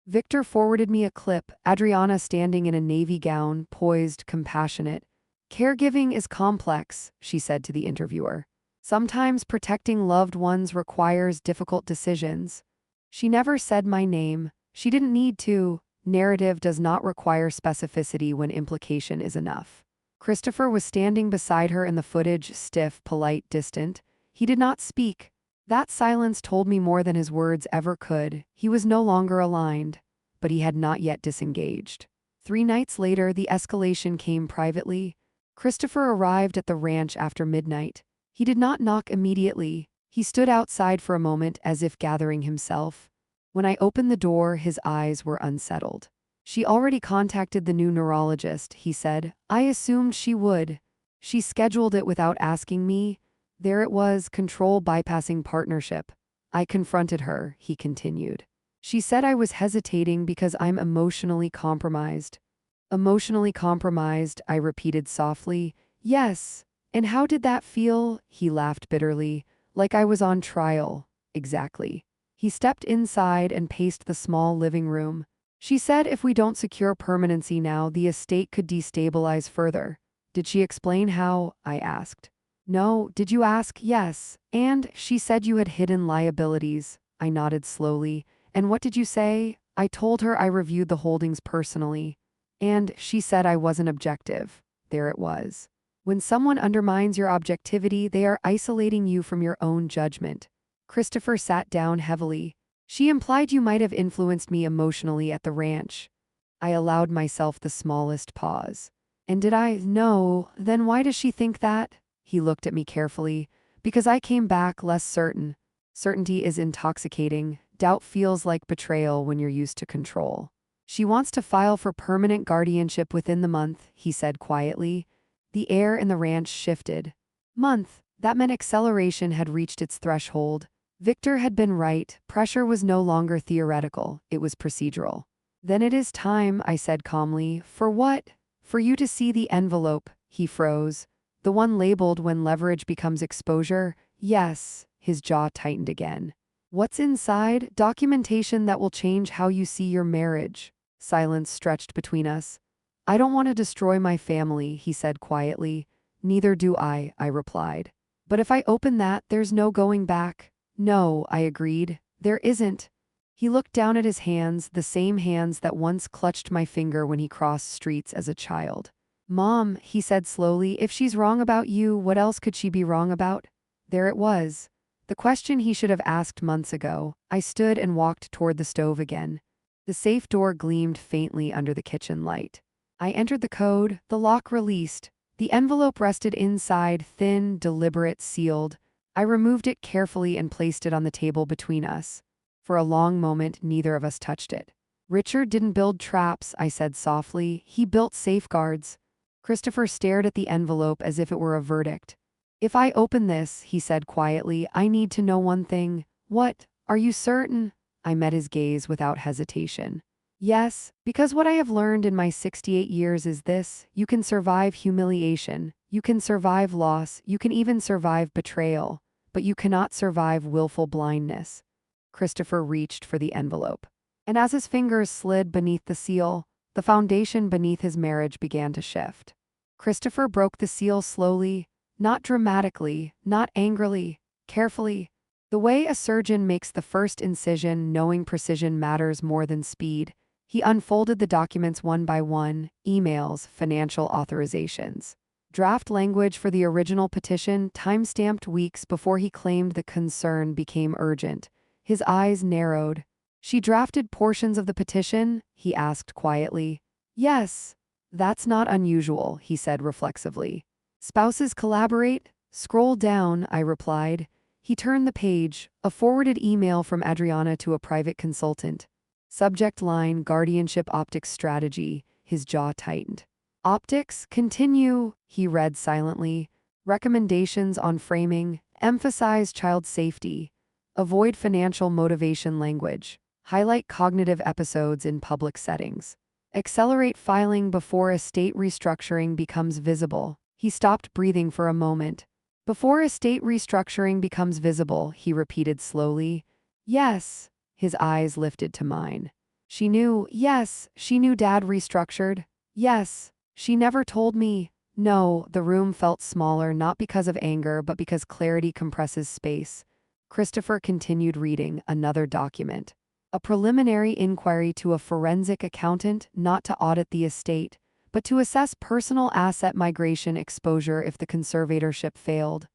Victor forwarded me a clip, Adriana standing in a navy gown, poised, compassionate. Caregiving is complex, she said to the interviewer. Sometimes protecting loved ones requires difficult decisions. She never said my name. She didn't need to. Narrative does not require specificity when implication is enough. Christopher was standing beside her in the footage, stiff, polite, distant. He did not speak. That silence told me more than his words ever could. He was no longer aligned, but he had not yet disengaged. 3 nights later, the escalation came privately. Christopher arrived at the ranch after midnight. He did not knock immediately. He stood outside for a moment as if gathering himself. When I opened the door, his eyes were unsettled. She already contacted the new neurologist, he said. I assumed she would. She scheduled it without asking me. There it was, control bypassing partnership. I confronted her, he continued. She said I was hesitating because I'm emotionally compromised. Emotionally compromised, I repeated softly. Yes. And how did that feel? He laughed bitterly. Like I was on trial. Exactly. He stepped inside and paced the small living room. She said if we don't secure permanency now, the estate could destabilize further. Did she explain how? I asked. No, did you ask? Yes. And she said you had hidden liabilities. I nodded slowly. And what did you say? I told her I reviewed the holdings personally. And she said I wasn't objective. There it was. When someone undermines your objectivity, they are isolating you from your own judgment. Christopher sat down heavily. She implied you might have influenced me emotionally at the ranch. I allowed myself the smallest pause. And did I? No. Then why does she think that? He looked at me carefully. Because I came back less certain. Certainty is intoxicating. Doubt feels like betrayal when you're used to control. She wants to file for permanent guardianship within the month, he said quietly. The air in the ranch shifted. Month. That meant acceleration had reached its threshold. Victor had been right. Pressure was no longer theoretical. It was procedural. Then it is time, I said calmly. For what? For you to see the envelope. He froze. The one labeled when leverage becomes exposure? Yes. His jaw tightened again. What's inside? Documentation that will change how you see your marriage. Silence stretched between us. I don't want to destroy my family, he said quietly. Neither do I replied. But if I open that, there's no going back. No, I agreed. There isn't. He looked down at his hands, the same hands that once clutched my finger when he crossed streets as a child. Mom, he said slowly, if she's wrong about you, what else could she be wrong about? There it was. The question he should have asked months ago. I stood and walked toward the stove again. The safe door gleamed faintly under the kitchen light. I entered the code, the lock released. The envelope rested inside, thin, deliberate, sealed. I removed it carefully and placed it on the table between us. For a long moment, neither of us touched it. Richard didn't build traps, I said softly. He built safeguards. Christopher stared at the envelope as if it were a verdict. If I open this, he said quietly, I need to know one thing. What? Are you certain? I met his gaze without hesitation. Yes, because what I have learned in my 68 years is this: you can survive humiliation, you can survive loss, you can even survive betrayal, but you cannot survive willful blindness. Christopher reached for the envelope. And as his fingers slid beneath the seal, the foundation beneath his marriage began to shift. Christopher broke the seal slowly, not dramatically, not angrily, carefully. The way a surgeon makes the first incision, knowing precision matters more than speed. He unfolded the documents one by one: emails, financial authorizations. Draft language for the original petition, time-stamped weeks before he claimed the concern became urgent. His eyes narrowed. She drafted portions of the petition? He asked quietly. Yes. That's not unusual, he said reflexively. Spouses collaborate? Scroll down, I replied. He turned the page, a forwarded email from Adriana to a private consultant. Subject line, guardianship optics strategy. His jaw tightened. Optics, continue, he read silently. Recommendations on framing, emphasize child safety. Avoid financial motivation language. Highlight cognitive episodes in public settings. Accelerate filing before estate restructuring becomes visible. He stopped breathing for a moment. Before estate restructuring becomes visible, he repeated slowly. Yes. His eyes lifted to mine. She knew, yes, she knew Dad restructured. Yes, she never told me. No, the room felt smaller, not because of anger, but because clarity compresses space. Christopher continued reading another document. A preliminary inquiry to a forensic accountant, not to audit the estate, but to assess personal asset migration exposure if the conservatorship failed.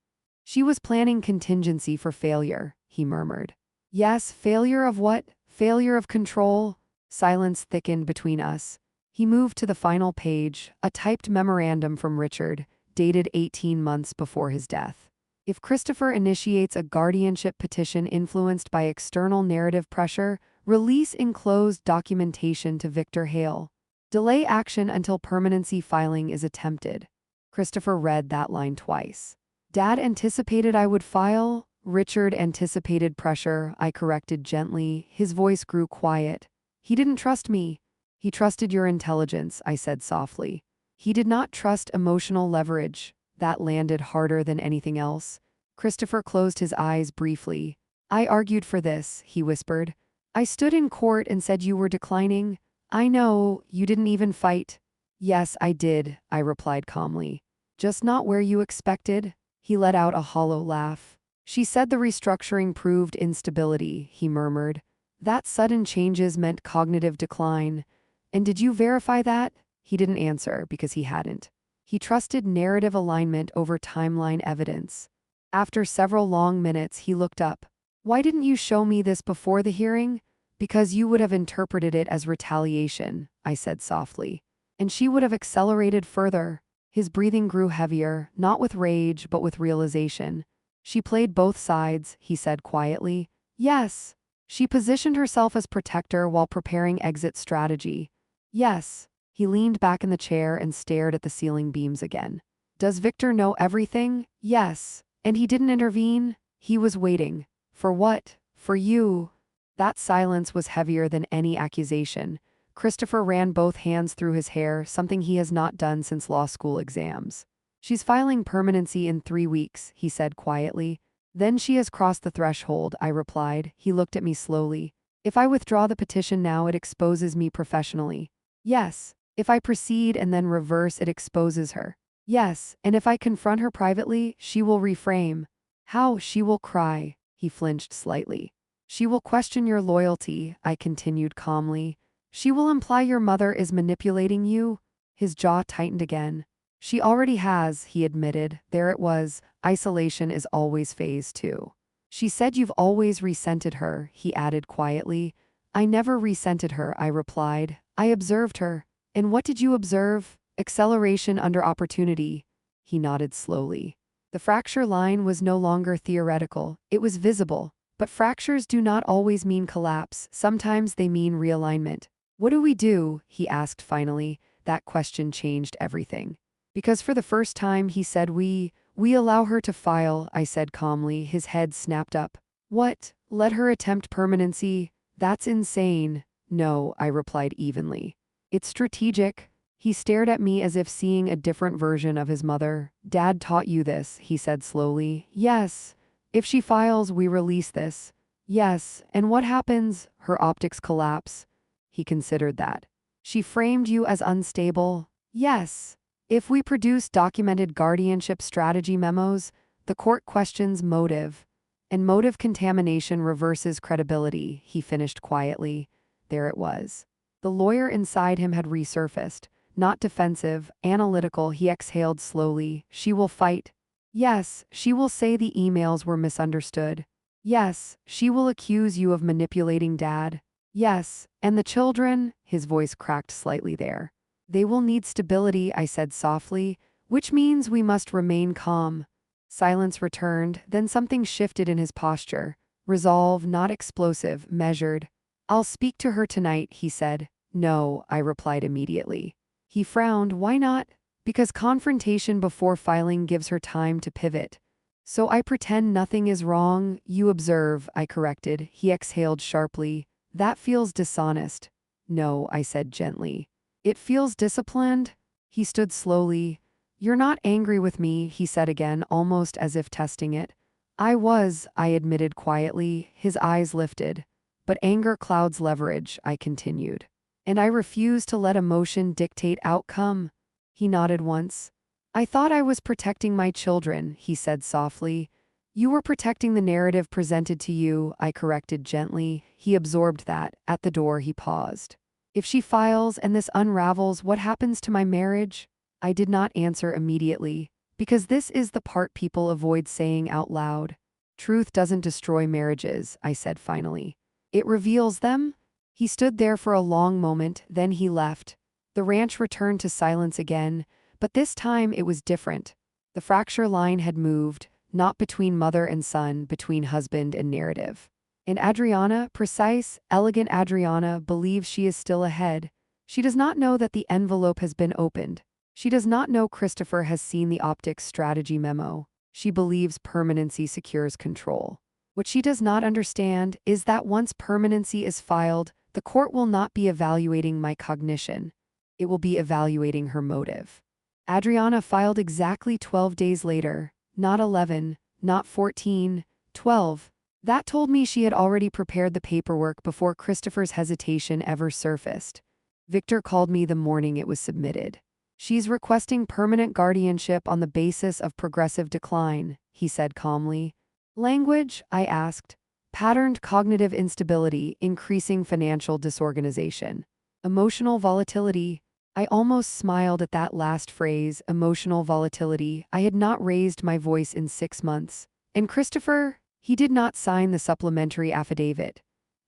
She was planning contingency for failure, he murmured. Yes, failure of what? Failure of control? Silence thickened between us. He moved to the final page, a typed memorandum from Richard, dated 18 months before his death. If Christopher initiates a guardianship petition influenced by external narrative pressure, release enclosed documentation to Victor Hale. Delay action until permanency filing is attempted. Christopher read that line twice. Dad anticipated I would file. Richard anticipated pressure, I corrected gently. His voice grew quiet. He didn't trust me. He trusted your intelligence, I said softly. He did not trust emotional leverage. That landed harder than anything else. Christopher closed his eyes briefly. I argued for this, he whispered. I stood in court and said you were declining. I know, you didn't even fight. Yes, I did, I replied calmly. Just not where you expected. He let out a hollow laugh. She said the restructuring proved instability, he murmured. That sudden changes meant cognitive decline. And did you verify that? He didn't answer because he hadn't. He trusted narrative alignment over timeline evidence. After several long minutes, he looked up. Why didn't you show me this before the hearing? Because you would have interpreted it as retaliation, I said softly. And she would have accelerated further. His breathing grew heavier, not with rage, but with realization. She played both sides, he said quietly. Yes. She positioned herself as protector while preparing exit strategy. Yes. He leaned back in the chair and stared at the ceiling beams again. Does Victor know everything? Yes. And he didn't intervene? He was waiting. For what? For you. That silence was heavier than any accusation. Christopher ran both hands through his hair, something he has not done since law school exams. She's filing permanency in 3 weeks, he said quietly. Then she has crossed the threshold, I replied. He looked at me slowly. If I withdraw the petition now, it exposes me professionally. Yes. If I proceed and then reverse, it exposes her. Yes, and if I confront her privately, she will reframe. How? She will cry. He flinched slightly. She will question your loyalty, I continued calmly. She will imply your mother is manipulating you. His jaw tightened again. She already has, he admitted. There it was. Isolation is always phase 2. She said you've always resented her, he added quietly. I never resented her, I replied. I observed her. And what did you observe? Acceleration under opportunity. He nodded slowly. The fracture line was no longer theoretical, it was visible. But fractures do not always mean collapse, sometimes they mean realignment. What do we do? He asked finally. That question changed everything. Because for the first time, he said, we allow her to file, I said calmly. His head snapped up. What? Let her attempt permanency? That's insane. No, I replied evenly. It's strategic. He stared at me as if seeing a different version of his mother. Dad taught you this, he said slowly. Yes. If she files, we release this. Yes. And what happens? Her optics collapse. He considered that. She framed you as unstable. Yes. If we produce documented guardianship strategy memos, the court questions motive. And motive contamination reverses credibility, he finished quietly. There it was. The lawyer inside him had resurfaced. Not defensive, analytical, he exhaled slowly. She will fight. Yes, she will say the emails were misunderstood. Yes, she will accuse you of manipulating Dad. Yes, and the children, his voice cracked slightly there. They will need stability, I said softly, which means we must remain calm. Silence returned, then something shifted in his posture. Resolve, not explosive, measured. I'll speak to her tonight, he said. No, I replied immediately. He frowned. Why not? Because confrontation before filing gives her time to pivot. So I pretend nothing is wrong. You observe, I corrected. He exhaled sharply. That feels dishonest. No, I said gently. It feels disciplined. He stood slowly. You're not angry with me, he said again, almost as if testing it. I was, I admitted quietly. His eyes lifted. But anger clouds leverage, I continued. And I refuse to let emotion dictate outcome. He nodded once. I thought I was protecting my children, he said softly. You were protecting the narrative presented to you, I corrected gently. He absorbed that. At the door, he paused. If she files and this unravels, what happens to my marriage? I did not answer immediately, because this is the part people avoid saying out loud. Truth doesn't destroy marriages, I said finally. It reveals them. He stood there for a long moment, then he left. The ranch returned to silence again, but this time it was different. The fracture line had moved, not between mother and son, between husband and narrative. And Adriana, precise, elegant Adriana, believes she is still ahead. She does not know that the envelope has been opened. She does not know Christopher has seen the optics strategy memo. She believes permanency secures control. What she does not understand is that once permanency is filed, the court will not be evaluating my cognition. It will be evaluating her motive. Adriana filed exactly 12 days later, not 11, not 14, 12. That told me she had already prepared the paperwork before Christopher's hesitation ever surfaced. Victor called me the morning it was submitted. She's requesting permanent guardianship on the basis of progressive decline, he said calmly. Language? I asked. Patterned cognitive instability, increasing financial disorganization. Emotional volatility. I almost smiled at that last phrase, emotional volatility. I had not raised my voice in 6 months. And Christopher? He did not sign the supplementary affidavit.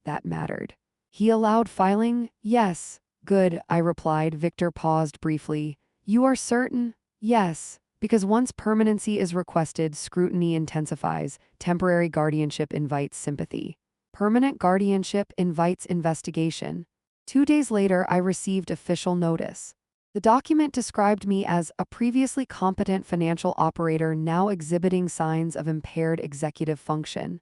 That mattered. He allowed filing? Yes. Good, I replied. Victor paused briefly. You are certain? Yes. Because once permanency is requested, scrutiny intensifies. Temporary guardianship invites sympathy. Permanent guardianship invites investigation. 2 days later, I received official notice. The document described me as a previously competent financial operator now exhibiting signs of impaired executive function.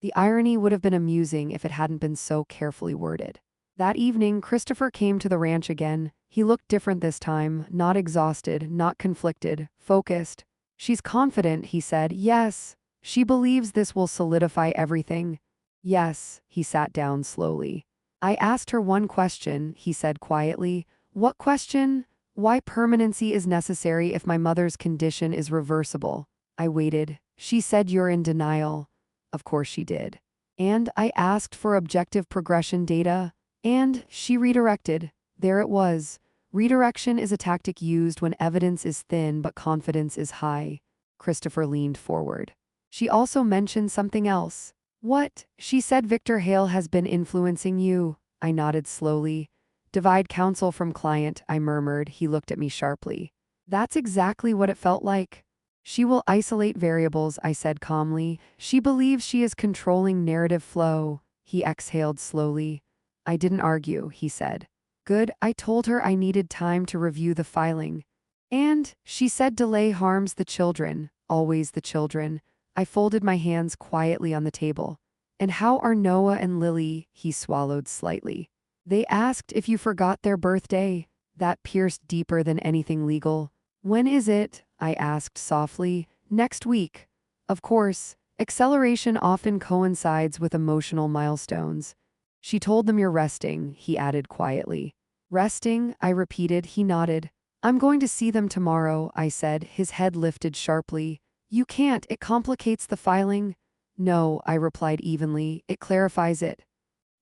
The irony would have been amusing if it hadn't been so carefully worded. That evening, Christopher came to the ranch again. He looked different this time, not exhausted, not conflicted, focused. She's confident, he said. Yes. She believes this will solidify everything. Yes. He sat down slowly. I asked her one question, he said quietly. What question? Why permanency is necessary if my mother's condition is reversible. I waited. She said you're in denial. Of course she did. And I asked for objective progression data, and she redirected. There it was. Redirection is a tactic used when evidence is thin but confidence is high. Christopher leaned forward. She also mentioned something else. What? She said Victor Hale has been influencing you. I nodded slowly. Divide counsel from client, I murmured. He looked at me sharply. That's exactly what it felt like. She will isolate variables, I said calmly. She believes she is controlling narrative flow. He exhaled slowly. I didn't argue, he said. Good, I told her I needed time to review the filing. And, she said delay harms the children, always the children. I folded my hands quietly on the table. And how are Noah and Lily? He swallowed slightly. They asked if you forgot their birthday. That pierced deeper than anything legal. When is it? I asked softly. Next week. Of course, acceleration often coincides with emotional milestones. She told them you're resting, he added quietly. Resting, I repeated. He nodded. I'm going to see them tomorrow, I said, his head lifted sharply. You can't, it complicates the filing. No, I replied evenly, it clarifies it.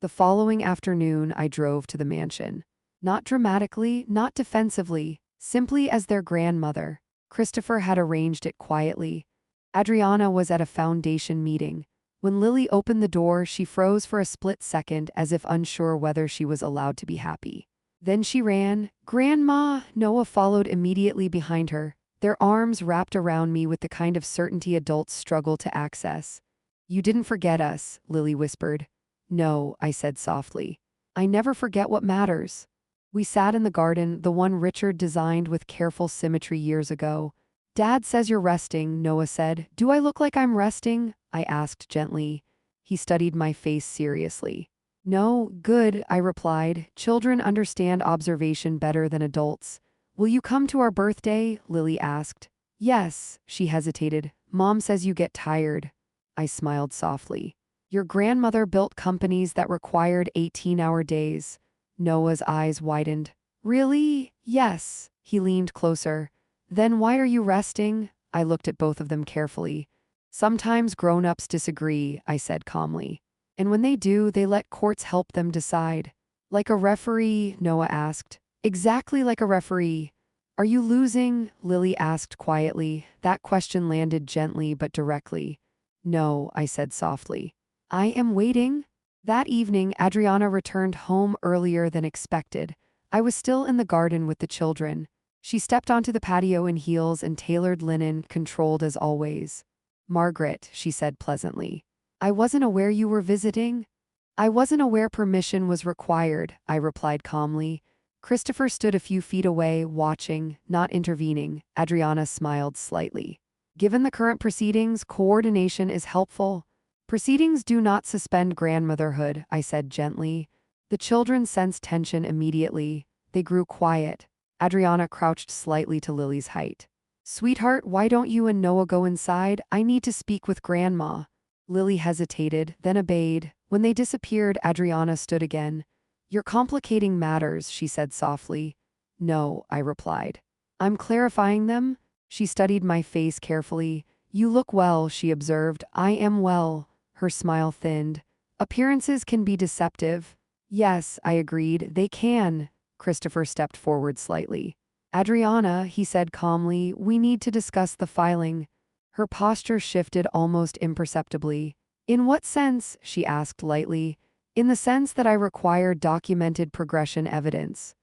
The following afternoon, I drove to the mansion. Not dramatically, not defensively, simply as their grandmother. Christopher had arranged it quietly. Adriana was at a foundation meeting. When Lily opened the door, she froze for a split second as if unsure whether she was allowed to be happy. Then she ran. Grandma! Noah followed immediately behind her, their arms wrapped around me with the kind of certainty adults struggle to access. You didn't forget us, Lily whispered. No, I said softly. I never forget what matters. We sat in the garden, the one Richard designed with careful symmetry years ago. Dad says you're resting, Noah said. Do I look like I'm resting? I asked gently. He studied my face seriously. No, good, I replied. Children understand observation better than adults. Will you come to our birthday? Lily asked. Yes, she hesitated. Mom says you get tired. I smiled softly. Your grandmother built companies that required 18-hour days. Noah's eyes widened. Really? Yes. He leaned closer. Then why are you resting? I looked at both of them carefully. Sometimes grown-ups disagree, I said calmly. And when they do, they let courts help them decide. Like a referee? Noah asked. Exactly like a referee. Are you losing? Lily asked quietly. That question landed gently but directly. No, I said softly. I am waiting. That evening, Adriana returned home earlier than expected. I was still in the garden with the children. She stepped onto the patio in heels and tailored linen, controlled as always. Margaret, she said pleasantly. I wasn't aware you were visiting. I wasn't aware permission was required, I replied calmly. Christopher stood a few feet away, watching, not intervening. Adriana smiled slightly. Given the current proceedings, coordination is helpful. Proceedings do not suspend grandmotherhood, I said gently. The children sensed tension immediately. They grew quiet. Adriana crouched slightly to Lily's height. Sweetheart, why don't you and Noah go inside? I need to speak with Grandma. Lily hesitated, then obeyed. When they disappeared, Adriana stood again. You're complicating matters, she said softly. No, I replied. I'm clarifying them. She studied my face carefully. You look well, she observed. I am well. Her smile thinned. Appearances can be deceptive. Yes, I agreed, they can. Christopher stepped forward slightly. Adriana, he said calmly, we need to discuss the filing. Her posture shifted almost imperceptibly. In what sense? She asked lightly. In the sense that I require documented progression evidence.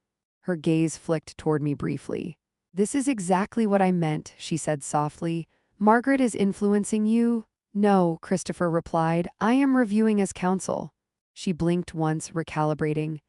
Her gaze flicked toward me briefly. This is exactly what I meant, she said softly. Margaret is influencing you? No, Christopher replied. I am reviewing as counsel. She blinked once, recalibrating.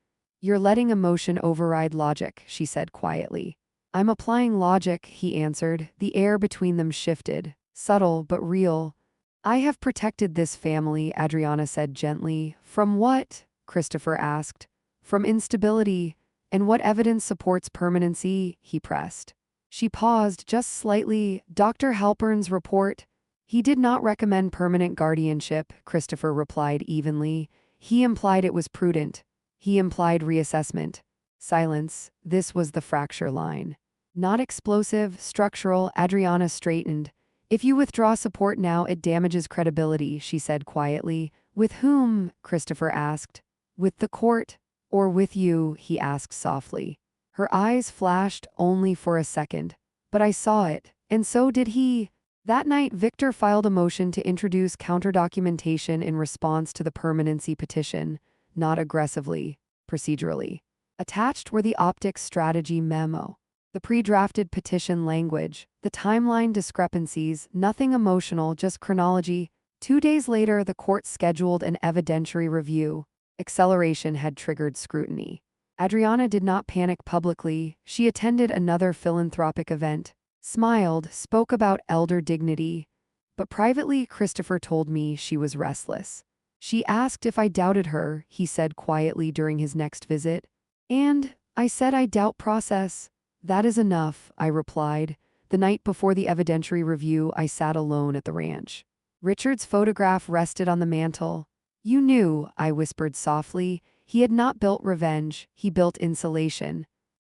You're letting emotion override logic, she said quietly. I'm applying logic, he answered. The air between them shifted. Subtle but real. I have protected this family, Adriana said gently. From what? Christopher asked. From instability. And what evidence supports permanency? He pressed. She paused just slightly. Dr. Halpern's report. He did not recommend permanent guardianship, Christopher replied evenly. He implied it was prudent. He implied reassessment. Silence. This was the fracture line. Not explosive, structural, Adriana straightened. If you withdraw support now, it damages credibility, she said quietly. With whom? Christopher asked. With the court. Or with you, he asked softly. Her eyes flashed only for a second. But I saw it, and so did he. That night, Victor filed a motion to introduce counter-documentation in response to the permanency petition, not aggressively, procedurally. Attached were the optics strategy memo, the pre-drafted petition language, the timeline discrepancies, nothing emotional, just chronology. 2 days later, the court scheduled an evidentiary review. Acceleration had triggered scrutiny. Adriana did not panic publicly. She attended another philanthropic event, smiled, spoke about elder dignity. But privately, Christopher told me she was restless. She asked if I doubted her, he said quietly during his next visit. And I said I doubt process. That is enough, I replied. The night before the evidentiary review, I sat alone at the ranch. Richard's photograph rested on the mantel. You knew, I whispered softly. He had not built revenge, he built insulation.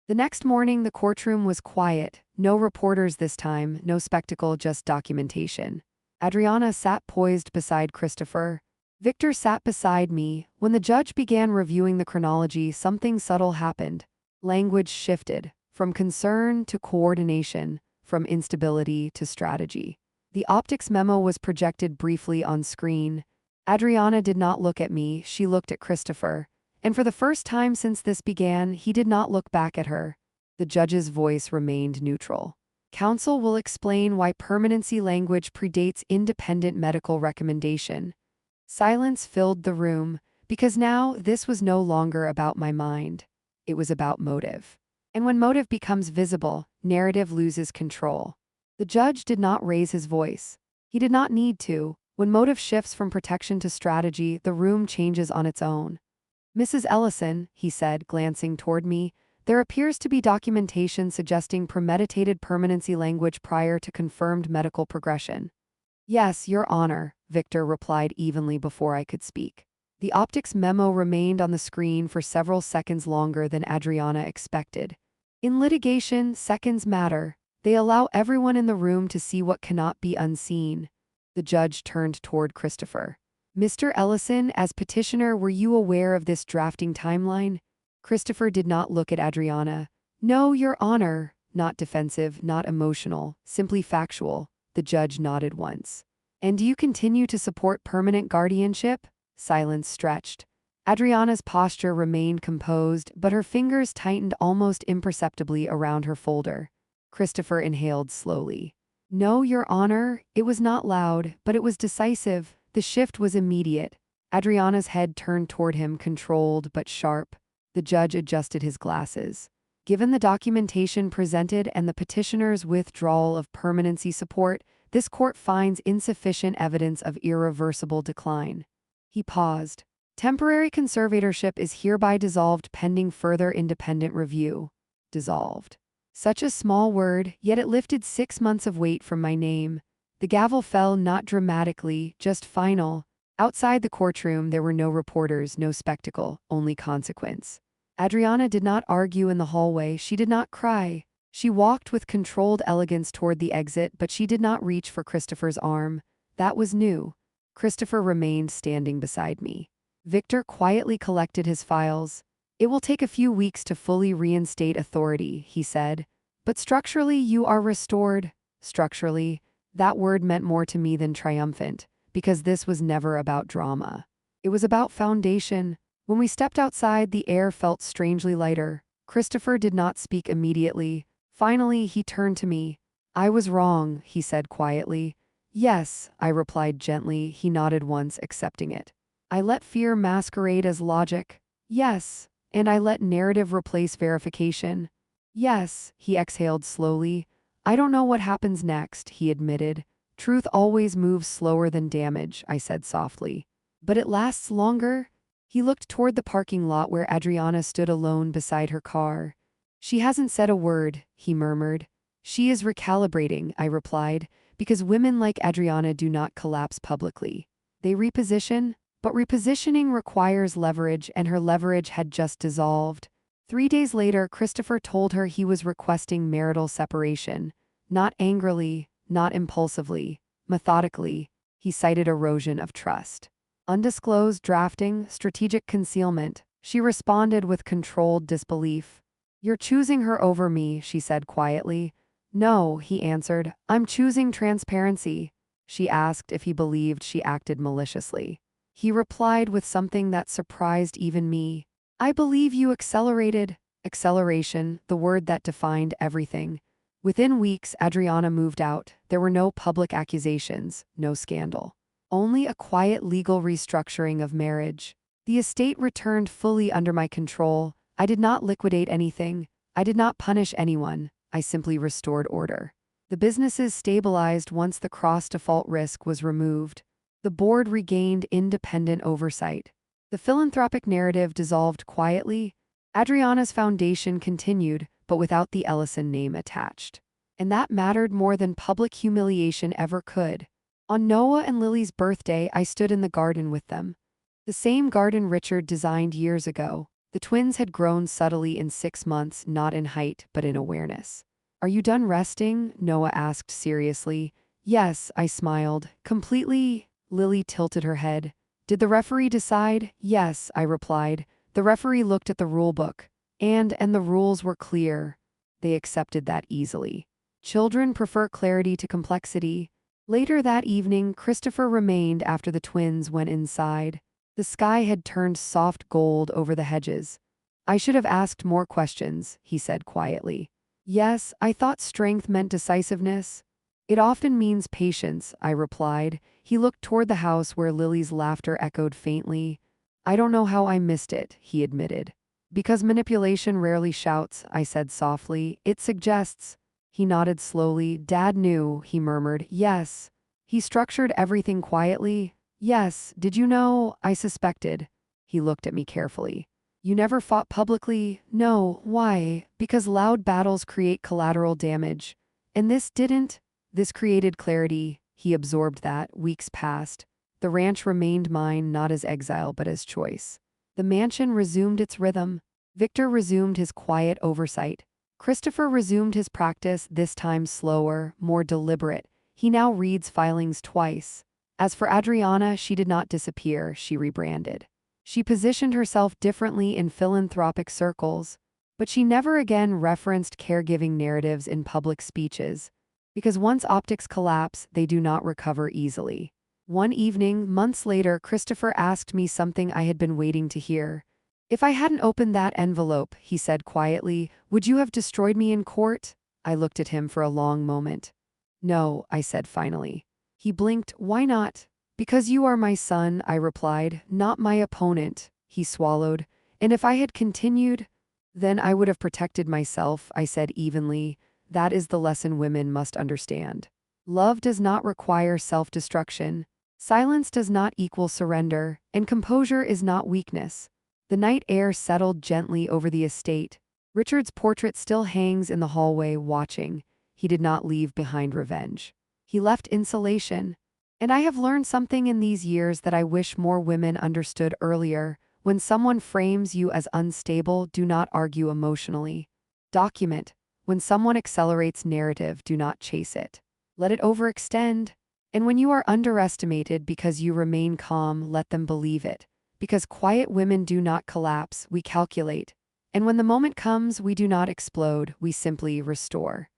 The next morning, the courtroom was quiet. No reporters this time, no spectacle, just documentation. Adriana sat poised beside Christopher. Victor sat beside me. When the judge began reviewing the chronology, something subtle happened. Language shifted, from concern to coordination, from instability to strategy. The optics memo was projected briefly on screen. Adriana did not look at me, she looked at Christopher. And for the first time since this began, he did not look back at her. The judge's voice remained neutral. Counsel will explain why permanency language predates independent medical recommendation. Silence filled the room, because now this was no longer about my mind. It was about motive. And when motive becomes visible, narrative loses control. The judge did not raise his voice. He did not need to. When motive shifts from protection to strategy, the room changes on its own. Mrs. Ellison, he said, glancing toward me, there appears to be documentation suggesting premeditated permanency language prior to confirmed medical progression. Yes, Your Honor, Victor replied evenly before I could speak. The optics memo remained on the screen for several seconds longer than Adriana expected. In litigation, seconds matter. They allow everyone in the room to see what cannot be unseen. The judge turned toward Christopher. Mr. Ellison, as petitioner, were you aware of this drafting timeline? Christopher did not look at Adriana. No, Your Honor. Not defensive, not emotional, simply factual. The judge nodded once. And do you continue to support permanent guardianship? Silence stretched. Adriana's posture remained composed, but her fingers tightened almost imperceptibly around her folder. Christopher inhaled slowly. No, Your Honor. It was not loud, but it was decisive. The shift was immediate. Adriana's head turned toward him, controlled but sharp. The judge adjusted his glasses. Given the documentation presented and the petitioner's withdrawal of permanency support, this court finds insufficient evidence of irreversible decline. He paused. Temporary conservatorship is hereby dissolved pending further independent review. Dissolved. Such a small word, yet it lifted 6 months of weight from my name. The gavel fell not dramatically, just final. Outside the courtroom, there were no reporters, no spectacle, only consequence. Adriana did not argue in the hallway, she did not cry. She walked with controlled elegance toward the exit, but she did not reach for Christopher's arm. That was new. Christopher remained standing beside me. Victor quietly collected his files. It will take a few weeks to fully reinstate authority, he said. But structurally, you are restored. Structurally, that word meant more to me than triumphant, because this was never about drama. It was about foundation. When we stepped outside, the air felt strangely lighter. Christopher did not speak immediately. Finally, he turned to me. I was wrong, he said quietly. Yes, I replied gently. He nodded once, accepting it. I let fear masquerade as logic. Yes, and I let narrative replace verification. Yes, he exhaled slowly. I don't know what happens next, he admitted. Truth always moves slower than damage, I said softly. But it lasts longer. He looked toward the parking lot where Adriana stood alone beside her car. She hasn't said a word, he murmured. She is recalibrating, I replied, because women like Adriana do not collapse publicly. They reposition, but repositioning requires leverage, and her leverage had just dissolved. 3 days later, Christopher told her he was requesting marital separation. Not angrily, not impulsively, methodically. He cited erosion of trust. Undisclosed drafting, strategic concealment. She responded with controlled disbelief. "You're choosing her over me," she said quietly. "No," he answered. "I'm choosing transparency." She asked if he believed she acted maliciously. He replied with something that surprised even me. "I believe you accelerated." Acceleration, the word that defined everything. Within weeks, Adriana moved out. There were no public accusations, no scandal. Only a quiet legal restructuring of marriage. The estate returned fully under my control. I did not liquidate anything. I did not punish anyone. I simply restored order. The businesses stabilized once the cross-default risk was removed. The board regained independent oversight. The philanthropic narrative dissolved quietly. Adriana's foundation continued, but without the Ellison name attached. And that mattered more than public humiliation ever could. On Noah and Lily's birthday, I stood in the garden with them. The same garden Richard designed years ago. The twins had grown subtly in 6 months, not in height, but in awareness. "Are you done resting?" Noah asked seriously. "Yes," I smiled. "Completely?" Lily tilted her head. "Did the referee decide?" "Yes," I replied. The referee looked at the rulebook. And the rules were clear. They accepted that easily. Children prefer clarity to complexity. Later that evening, Christopher remained after the twins went inside. The sky had turned soft gold over the hedges. "I should have asked more questions," he said quietly. "Yes, I thought strength meant decisiveness." "It often means patience," I replied. He looked toward the house where Lily's laughter echoed faintly. "I don't know how I missed it," he admitted. "Because manipulation rarely shouts," I said softly. "It suggests." He nodded slowly. "Dad knew," he murmured. "Yes." "He structured everything quietly?" "Yes. Did you know?" "I suspected." He looked at me carefully. "You never fought publicly?" "No." "Why?" "Because loud battles create collateral damage. And this didn't." "This created clarity." He absorbed that. Weeks passed. The ranch remained mine, not as exile, but as choice. The mansion resumed its rhythm. Victor resumed his quiet oversight. Christopher resumed his practice, this time slower, more deliberate. He now reads filings twice. As for Adriana, she did not disappear, she rebranded. She positioned herself differently in philanthropic circles, but she never again referenced caregiving narratives in public speeches, because once optics collapse, they do not recover easily. One evening, months later, Christopher asked me something I had been waiting to hear. "If I hadn't opened that envelope," he said quietly, "would you have destroyed me in court?" I looked at him for a long moment. "No," I said finally. He blinked. "Why not?" "Because you are my son," I replied, "not my opponent." He swallowed. "And if I had continued, then I would have protected myself," I said evenly. That is the lesson women must understand. Love does not require self-destruction. Silence does not equal surrender, and composure is not weakness. The night air settled gently over the estate. Richard's portrait still hangs in the hallway, watching. He did not leave behind revenge. He left insulation. And I have learned something in these years that I wish more women understood earlier. When someone frames you as unstable, do not argue emotionally. Document. When someone accelerates narrative, do not chase it. Let it overextend. And when you are underestimated because you remain calm, let them believe it. Because quiet women do not collapse, we calculate. And when the moment comes, we do not explode, we simply restore.